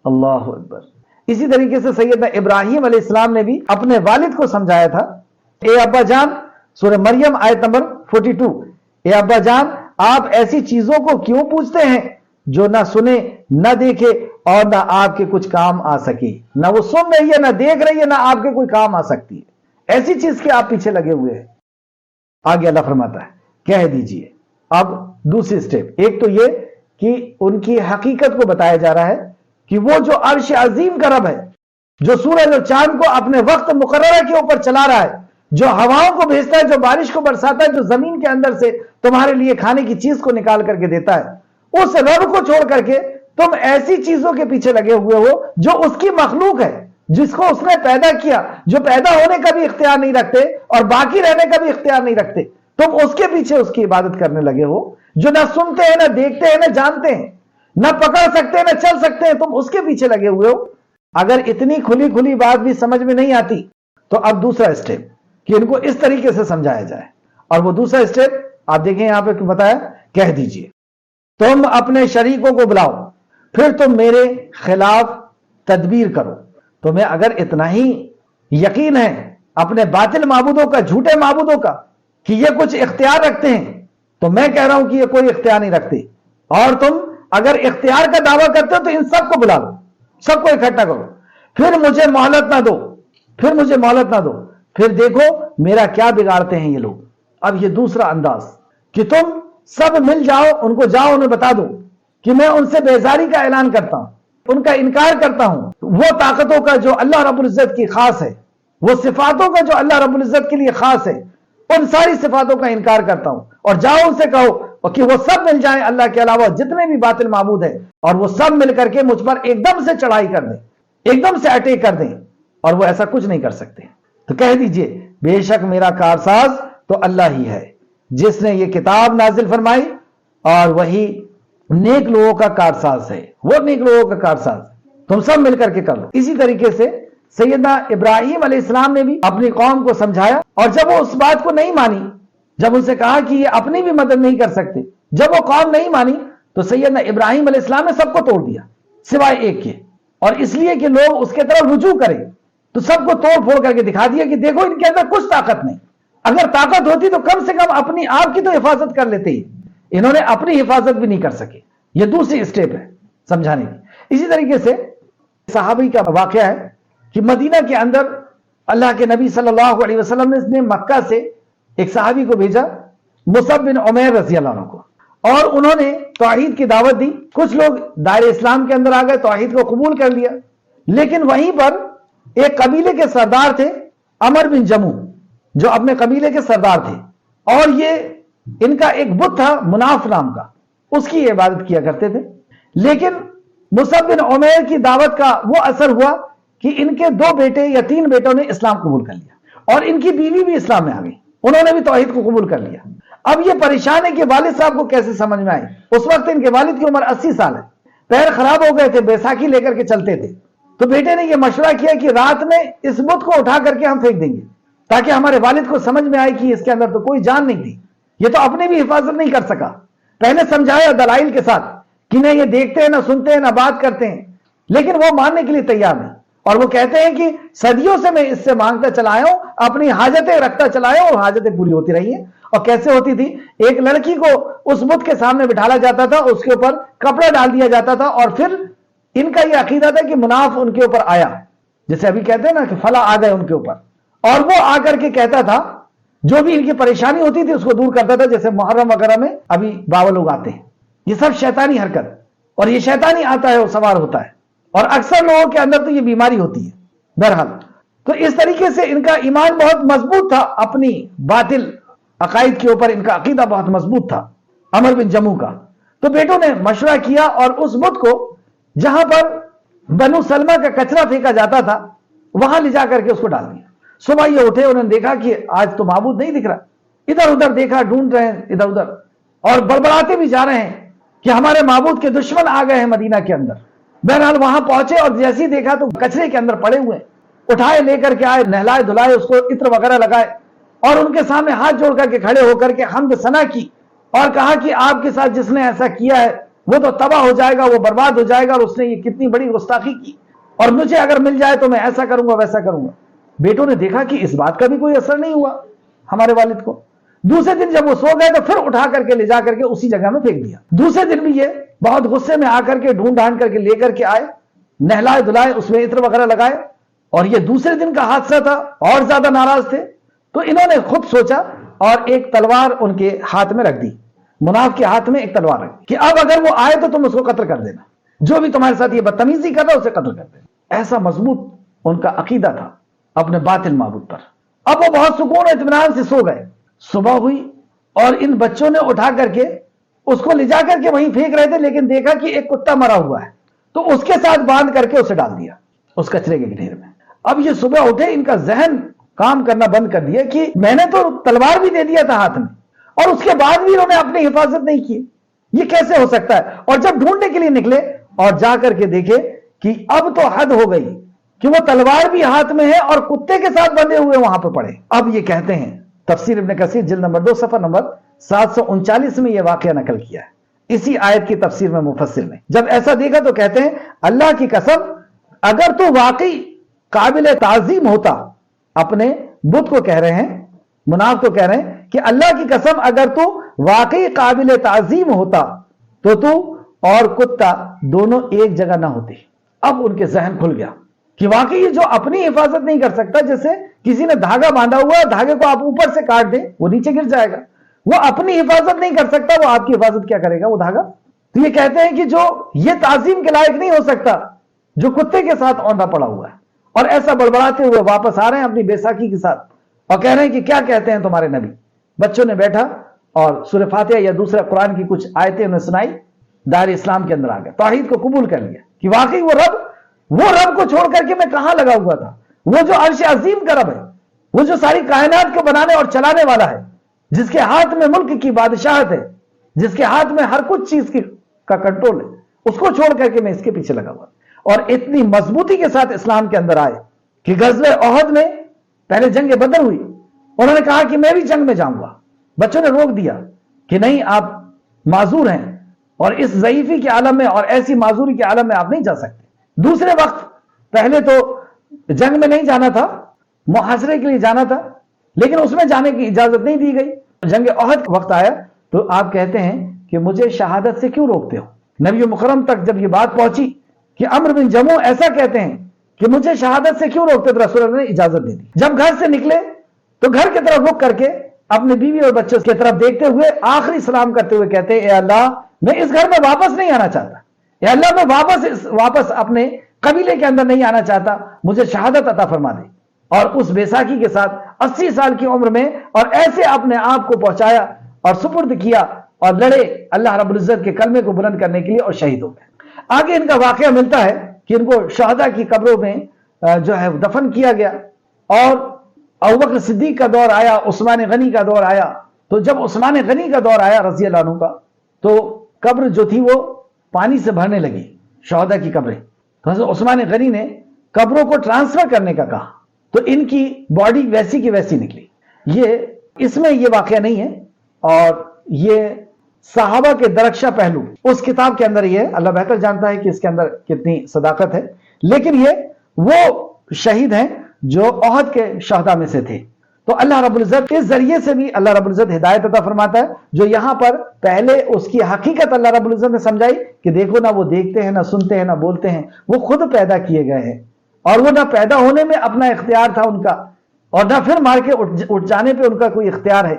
Speaker 1: اللہ اکبر۔ اسی طریقے سے سیدنا ابراہیم علیہ السلام نے بھی اپنے والد کو سمجھایا تھا، اے ابا جان، سورہ مریم آیت نمبر 42، اے ابا جان آپ ایسی چیزوں کو کیوں پوچھتے ہیں جو نہ سنے نہ دیکھے اور نہ آپ کے کچھ کام آ سکے۔ نہ وہ سن رہی ہے، نہ دیکھ رہی ہے، نہ آپ کے کوئی کام آ سکتی ہے، ایسی چیز کے آپ پیچھے لگے ہوئے ہیں۔ آگے اللہ فرماتا ہے کہہ دیجئے۔ اب دوسری سٹیپ، ایک تو یہ کہ ان کی حقیقت کو بتایا جا رہا ہے کہ وہ جو عرش عظیم کا رب ہے، جو سورج اور چاند کو اپنے وقت مقررہ کے اوپر چلا رہا ہے، جو ہواؤں کو بھیجتا ہے، جو بارش کو برساتا ہے، جو زمین کے اندر سے تمہارے لیے کھانے کی چیز کو نکال کر کے دیتا ہے، اس رب کو چھوڑ کر کے تم ایسی چیزوں کے پیچھے لگے ہوئے ہو جو اس کی مخلوق ہے، جس کو اس نے پیدا کیا، جو پیدا ہونے کا بھی اختیار نہیں رکھتے اور باقی رہنے کا بھی اختیار نہیں رکھتے، تم اس کے پیچھے اس کی عبادت کرنے لگے ہو، جو نہ سنتے ہیں، نہ دیکھتے ہیں، نہ جانتے ہیں، نہ پکڑ سکتے ہیں، نہ چل سکتے ہیں، تم اس کے پیچھے لگے ہوئے ہو۔ اگر اتنی کھلی کھلی بات بھی سمجھ میں نہیں آتی تو اب دوسرا اسٹیپ کہ ان کو اس طریقے سے سمجھایا جائے، اور وہ دوسرا اسٹیپ آپ دیکھیں یہاں پہ بتایا، کہہ دیجئے تم اپنے شریکوں کو بلاؤ پھر تم میرے خلاف تدبیر کرو۔ تمہیں اگر اتنا ہی یقین ہے اپنے باطل معبودوں کا، جھوٹے معبودوں کا، کہ یہ کچھ اختیار رکھتے ہیں، تو میں کہہ رہا ہوں کہ یہ کوئی اختیار نہیں رکھتے، اور تم اگر اختیار کا دعویٰ کرتے ہو تو ان سب کو بلا لو، سب کو اکٹھا کرو، پھر مجھے مہلت نہ دو، پھر مجھے مہلت نہ دو، پھر دیکھو میرا کیا بگاڑتے ہیں یہ لوگ۔ اب یہ دوسرا انداز کہ تم سب مل جاؤ، ان کو جاؤ انہیں بتا دو کہ میں ان سے بیزاری کا اعلان کرتا ہوں، ان کا انکار کرتا ہوں، وہ طاقتوں کا جو اللہ رب العزت کی خاص ہے، وہ صفاتوں کا جو اللہ رب العزت کے لیے خاص ہے، ان ساری صفاتوں کا انکار کرتا ہوں، اور جاؤ ان سے کہو کہ وہ سب مل جائیں اللہ کے علاوہ جتنے بھی باطل معبود ہیں، اور وہ سب مل کر کے مجھ پر ایک دم سے چڑھائی کر دیں، ایک دم سے اٹیک کر دیں، اور وہ ایسا کچھ نہیں کر سکتے۔ تو کہہ دیجئے بے شک میرا کارساز تو اللہ ہی ہے جس نے یہ کتاب نازل فرمائی، اور وہی نیک لوگوں کا کارساز ہے، وہ نیک لوگوں کا کارساز ہے، تم سب مل کر کے کر لو۔ اسی طریقے سے سیدنا ابراہیم علیہ السلام نے بھی اپنی قوم کو سمجھایا، اور جب وہ اس بات کو نہیں مانی، جب ان سے کہا کہ یہ اپنی بھی مدد نہیں کر سکتے، جب وہ قوم نہیں مانی تو سیدنا ابراہیم علیہ السلام نے سب کو توڑ دیا سوائے ایک کے، اور اس لیے کہ لوگ اس کے طرف رجوع کریں، تو سب کو توڑ پھوڑ کر کے دکھا دیا کہ دیکھو ان کے اندر کچھ طاقت نہیں، اگر طاقت ہوتی تو کم سے کم اپنی آپ کی تو حفاظت کر لیتے ہی، انہوں نے اپنی حفاظت بھی نہیں کر سکے۔ یہ دوسری اسٹیپ ہے سمجھانے کی۔ اسی طریقے سے صحابی کا واقعہ ہے کہ مدینہ کے اندر اللہ کے نبی صلی اللہ علیہ وسلم نے مکہ سے ایک صحابی کو بھیجا، مصعب بن عمیر رضی اللہ عنہ کو، اور انہوں نے توحید کی دعوت دی، کچھ لوگ دائرہ اسلام کے اندر آ گئے، توحید کو قبول کر لیا، لیکن وہیں پر ایک قبیلے کے سردار تھے عمر بن جمو، جو اپنے قبیلے کے سردار تھے، اور یہ ان کا ایک بت تھا مناف نام کا، اس کی عبادت کیا کرتے تھے، لیکن مصعب بن عمیر کی دعوت کا وہ اثر ہوا کہ ان کے 2 بیٹے یا 3 بیٹوں نے اسلام قبول کر لیا، اور ان کی بیوی بھی اسلام میں آ گئی، انہوں نے بھی توحید کو قبول کر لیا۔ اب یہ پریشان ہے کہ والد صاحب کو کیسے سمجھ میں آئے، اس وقت ان کے والد کی عمر 80 سال ہے، پیر خراب ہو گئے تھے، بیساکھی لے کر کے چلتے تھے، تو بیٹے نے یہ مشورہ کیا کہ رات میں اس بت کو اٹھا کر کے ہم پھینک دیں گے، تاکہ ہمارے والد کو سمجھ میں آئے کہ اس کے اندر تو کوئی جان نہیں تھی، یہ تو اپنی بھی حفاظت نہیں کر سکا۔ پہلے سمجھایا دلائل کے ساتھ کہ نہ یہ دیکھتے ہیں، نہ سنتے ہیں، نہ بات کرتے ہیں، لیکن وہ ماننے کے لیے تیار نہیں، اور وہ کہتے ہیں کہ صدیوں سے میں اس سے مانگتا چلا آیا ہوں، اپنی حاجتیں رکھتا چلا آیا ہوں اور حاجتیں پوری ہوتی رہی ہیں۔ اور کیسے ہوتی تھی؟ ایک لڑکی کو اس بت کے سامنے بٹھالا جاتا تھا، اس کے اوپر کپڑا ڈال دیا جاتا تھا، اور پھر ان کا یہ عقیدہ تھا کہ مناف ان کے اوپر آیا، جیسے ابھی کہتے ہیں نا کہ فلاں آ گئے ان کے اوپر، اور وہ آ کر کے کہتا تھا جو بھی ان کی پریشانی ہوتی تھی اس کو دور کرتا تھا، جیسے محرم وغیرہ میں ابھی بابا لوگ آتے ہیں۔ یہ سب شیطانی حرکت، اور یہ شیطانی آتا ہے اور سوار ہوتا ہے، اور اکثر لوگوں کے اندر تو یہ بیماری ہوتی ہے۔ بہرحال تو اس طریقے سے ان کا ایمان بہت مضبوط تھا، اپنی باطل عقائد کے اوپر ان کا عقیدہ بہت مضبوط تھا عمرو بن جموح کا۔ تو بیٹوں نے مشورہ کیا اور اس بت کو جہاں پر بنو سلمہ کا کچرا پھینکا جاتا تھا وہاں لے جا کر کے اس کو ڈال دیا۔ صبح یہ اٹھے، انہوں نے دیکھا کہ آج تو معبود نہیں دکھ رہا، ادھر ادھر دیکھا، ڈھونڈ رہے ہیں ادھر ادھر، اور بڑبڑاتے بھی جا رہے ہیں کہ ہمارے معبود کے دشمن آ گئے ہیں مدینہ کے اندر۔ بہرحال وہاں پہنچے اور جیسے ہی دیکھا تو کچرے کے اندر پڑے ہوئے، اٹھائے، لے کر کے آئے، نہلائے دھلائے، اس کو عطر وغیرہ لگائے، اور ان کے سامنے ہاتھ جوڑ کر کے کھڑے ہو کر کے حمد ثنا کی، اور کہا کہ آپ کے ساتھ جس نے ایسا کیا ہے وہ تو تباہ ہو جائے گا، وہ برباد ہو جائے گا، اور اس نے یہ کتنی بڑی گستاخی کی، اور مجھے اگر مل جائے تو میں ایسا کروں گا ویسا کروں گا۔ بیٹوں نے دیکھا کہ اس بات کا بھی کوئی اثر نہیں ہوا ہمارے والد کو۔ دوسرے دن جب وہ سو گئے تو پھر اٹھا کر کے لے جا کر کے اسی جگہ میں پھینک دیا۔ دوسرے دن بھی یہ بہت غصے میں آ کر کے ڈھونڈ ڈھانڈ کر کے لے کر کے آئے، نہلائے دھلائے، اس میں عطر وغیرہ لگائے، اور یہ دوسرے دن کا حادثہ تھا، اور زیادہ ناراض تھے۔ تو انہوں نے خود سوچا اور ایک تلوار ان کے ہاتھ میں رکھ دی، مناف کے ہاتھ میں ایک تلوار رکھ دی کہ اب اگر وہ آئے تو تم اس کو قتل کر دینا، جو بھی تمہارے ساتھ یہ بدتمیزی کر رہا اسے قتل کر دینا۔ ایسا مضبوط ان کا عقیدہ تھا اپنے باطل معبود پر۔ اب وہ بہت سکون و اطمینان سے سو گئے۔ صبح ہوئی اور ان بچوں نے اٹھا کر کے اس کو لے جا کر کے وہیں پھینک رہے تھے، لیکن دیکھا کہ ایک کتا مرا ہوا ہے، تو اس کے ساتھ باندھ کر کے اسے ڈال دیا اس کچرے کے ڈھیر میں۔ اب یہ صبح اٹھے، ان کا ذہن کام کرنا بند کر دیا کہ میں نے تو تلوار بھی دے دیا تھا ہاتھ میں، اور اس کے بعد بھی انہوں نے اپنی حفاظت نہیں کی، یہ کیسے ہو سکتا ہے؟ اور جب ڈھونڈنے کے لیے نکلے اور جا کر کے دیکھے کہ اب تو حد ہو گئی کہ وہ تلوار بھی ہاتھ میں ہے اور کتے کے ساتھ بندھے ہوئے وہاں پہ پڑے۔ اب یہ کہتے ہیں، تفسیر ابن کثیر جلد نمبر 2 صفحہ نمبر 739 میں یہ واقعہ نقل کیا ہے، اسی آیت کی تفسیر میں مفسر نے جب ایسا دیکھا تو کہتے ہیں اللہ کی قسم اگر تو واقعی قابل تعظیم ہوتا، اپنے بت کو کہہ رہے ہیں، مناف کو کہہ رہے ہیں کہ اللہ کی قسم اگر تو واقعی قابل تعظیم ہوتا تو اور کتا دونوں ایک جگہ نہ ہوتے۔ اب ان کے ذہن کھل گیا کہ واقعی جو اپنی حفاظت نہیں کر سکتا، جیسے کسی نے دھاگا باندھا ہوا ہے، دھاگے کو آپ اوپر سے کاٹ دیں وہ نیچے گر جائے گا، وہ اپنی حفاظت نہیں کر سکتا، وہ آپ کی حفاظت کیا کرے گا وہ دھاگا؟ تو یہ کہتے ہیں کہ جو یہ تعظیم کے لائق نہیں ہو سکتا جو کتے کے ساتھ اوندھا پڑا ہوا ہے، اور ایسا بڑبڑاتے ہوئے واپس آ رہے ہیں اپنی بیساکھی کے ساتھ، اور کہہ رہے ہیں کہ کیا کہتے ہیں تمہارے نبی؟ بچوں نے بیٹھا اور سورہ فاتحہ یا دوسرا قرآن کی کچھ آیتیں انہیں سنائی، دائر اسلام کے اندر آ گئے، توحید کو قبول کر لیا کہ واقعی وہ رب کو چھوڑ کر کے میں کہاں لگا ہوا تھا، وہ جو عرش عظیم کا رب ہے، وہ جو ساری کائنات کو بنانے اور چلانے والا ہے، جس کے ہاتھ میں ملک کی بادشاہت ہے، جس کے ہاتھ میں ہر کچھ چیز کا کنٹرول ہے، اس کو چھوڑ کر کے میں اس کے پیچھے لگا ہوا۔ اور اتنی مضبوطی کے ساتھ اسلام کے اندر آئے کہ غزوہ احد میں پہلے جنگ بدر ہوئی، انہوں نے کہا کہ میں بھی جنگ میں جاؤں گا، بچوں نے روک دیا کہ نہیں آپ معذور ہیں، اور اس ضعیفی کے عالم میں اور ایسی معذوری کے عالم میں آپ نہیں جا سکتے۔ دوسرے وقت پہلے تو جنگ میں نہیں جانا تھا، محاصرے کے لیے جانا تھا، لیکن اس میں جانے کی اجازت نہیں دی گئی۔ جنگ احد وقت آیا تو آپ کہتے ہیں کہ مجھے شہادت سے کیوں روکتے ہو؟ نبی مکرم تک جب یہ بات پہنچی کہ عمرو بن جموح ایسا کہتے ہیں کہ مجھے شہادت سے کیوں روکتے، تو رسول اللہ نے اجازت دے دی۔ جب گھر سے نکلے تو گھر کی طرف رخ کر کے اپنی بیوی اور بچوں کی طرف دیکھتے ہوئے آخری سلام کرتے ہوئے کہتے ہیں اے اللہ میں اس گھر میں واپس نہیں آنا چاہتا، اے اللہ میں واپس اپنے قبیلے کے اندر نہیں آنا چاہتا، مجھے شہادت عطا فرما دے۔ اور اس بیساکھی کے ساتھ 80 سال کی عمر میں اور ایسے اپنے آپ کو پہنچایا اور سپرد کیا اور لڑے اللہ رب العزت کے کلمے کو بلند کرنے کے لیے اور شہید ہو گئے۔ آگے ان کا واقعہ ملتا ہے کہ ان کو شہداء کی قبروں میں جو ہے دفن کیا گیا، اور ابوبکر صدیق کا دور آیا، عثمان غنی کا دور آیا۔ تو جب عثمان غنی کا دور آیا رضی اللہ عنہ کا، تو قبر جو تھی وہ پانی سے بھرنے لگی، شہداء کی قبریں۔ تو حضرت عثمان غنی نے قبروں کو ٹرانسفر کرنے کا کہا، تو ان کی باڈی ویسی کی ویسی نکلی۔ اس میں یہ واقعہ نہیں ہے، اور یہ صحابہ کے درخشاں پہلو اس کتاب کے اندر یہ اللہ بہتر جانتا ہے کہ اس کے اندر کتنی صداقت ہے، لیکن یہ وہ شہید ہیں جو احد کے شہداء میں سے تھے۔ تو اللہ رب العزت اس ذریعے سے بھی اللہ رب العزت ہدایت عطا فرماتا ہے، جو یہاں پر پہلے اس کی حقیقت اللہ رب العزت نے سمجھائی کہ دیکھو نہ وہ دیکھتے ہیں، نہ سنتے ہیں، نہ بولتے ہیں، وہ خود پیدا کیے گئے ہیں، اور وہ نہ پیدا ہونے میں اپنا اختیار تھا ان کا، اور نہ پھر مار کے اٹھ جانے پہ ان کا کوئی اختیار ہے،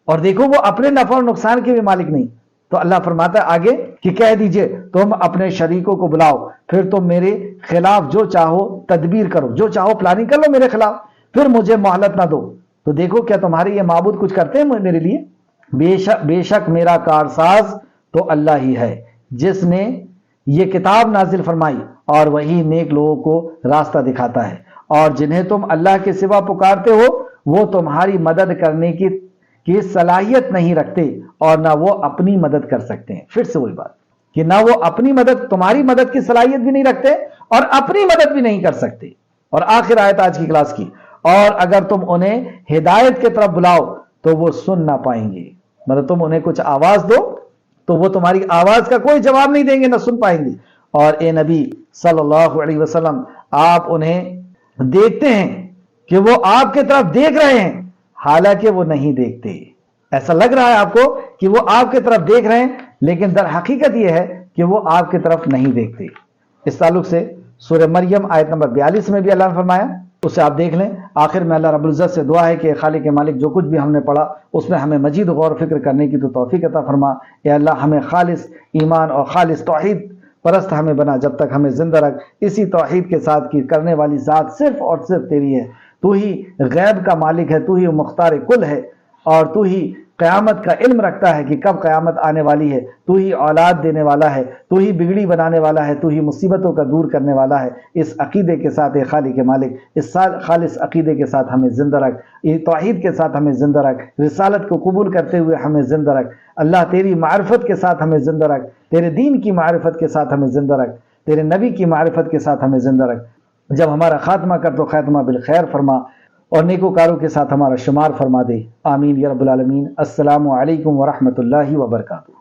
Speaker 1: اور دیکھو وہ اپنے نفع اور نقصان کے بھی مالک نہیں۔ تو اللہ فرماتا ہے آگے کہ کہہ دیجئے تم اپنے شریکوں کو بلاؤ، پھر تم میرے خلاف جو چاہو تدبیر کرو، جو چاہو پلاننگ کر لو میرے خلاف، پھر مجھے مہلت نہ دو۔ تو دیکھو کیا تمہارے یہ معبود کچھ کرتے ہیں میرے لیے؟ بے شک میرا کارساز تو اللہ ہی ہے جس نے یہ کتاب نازل فرمائی، اور وہی نیک لوگوں کو راستہ دکھاتا ہے، اور جنہیں تم اللہ کے سوا پکارتے ہو وہ تمہاری مدد کرنے کی صلاحیت نہیں رکھتے، اور نہ وہ اپنی مدد کر سکتے ہیں۔ پھر سے وہی بات کہ نہ وہ اپنی مدد، تمہاری مدد کی صلاحیت بھی نہیں رکھتے اور اپنی مدد بھی نہیں کر سکتے۔ اور آخر آیت آج کی کلاس کی، اور اگر تم انہیں ہدایت کی طرف بلاؤ تو وہ سن نہ پائیں گے، مطلب تم انہیں کچھ آواز دو تو وہ تمہاری آواز کا کوئی جواب نہیں دیں گے، نہ سن پائیں گے۔ اور اے نبی صلی اللہ علیہ وسلم آپ انہیں دیکھتے ہیں کہ وہ آپ کی طرف دیکھ رہے ہیں حالانکہ وہ نہیں دیکھتے۔ ایسا لگ رہا ہے آپ کو کہ وہ آپ کی طرف دیکھ رہے ہیں، لیکن در حقیقت یہ ہے کہ وہ آپ کی طرف نہیں دیکھتے۔ اس تعلق سے سورہ مریم آیت نمبر 42 میں بھی اللہ نے فرمایا، اسے آپ دیکھ لیں۔ آخر میں اللہ رب العزت سے دعا ہے کہ خالق مالک جو کچھ بھی ہم نے پڑھا اس میں ہمیں مزید غور و فکر کرنے کی تو توفیق عطا فرما۔ اے اللہ ہمیں خالص ایمان اور خالص توحید پرست ہمیں بنا، جب تک ہمیں زندہ رکھ۔ اسی توحید کے ساتھ کی کرنے والی ذات صرف اور صرف تیری ہے، تو ہی غیب کا مالک ہے، تو ہی مختار کل ہے، اور تو ہی قیامت کا علم رکھتا ہے کہ کب قیامت آنے والی ہے، تو ہی اولاد دینے والا ہے، تو ہی بگڑی بنانے والا ہے، تو ہی مصیبتوں کا دور کرنے والا ہے۔ اس عقیدے کے ساتھ اے خالق مالک، اس خالص عقیدے کے ساتھ ہمیں زندہ رکھ، یہ توحید کے ساتھ ہمیں زندہ رکھ، رسالت کو قبول کرتے ہوئے ہمیں زندہ رکھ۔ اللہ تیری معرفت کے ساتھ ہمیں زندہ رکھ، تیرے دین کی معرفت کے ساتھ ہمیں زندہ رکھ، تیرے نبی کی معرفت کے ساتھ ہمیں زندہ رکھ۔ جب ہمارا خاتمہ کر تو خاتمہ بالخیر فرما، اور نیکوکاروں کے ساتھ ہمارا شمار فرما دے۔ آمین یا رب العالمین۔ السلام علیکم ورحمۃ اللہ وبرکاتہ۔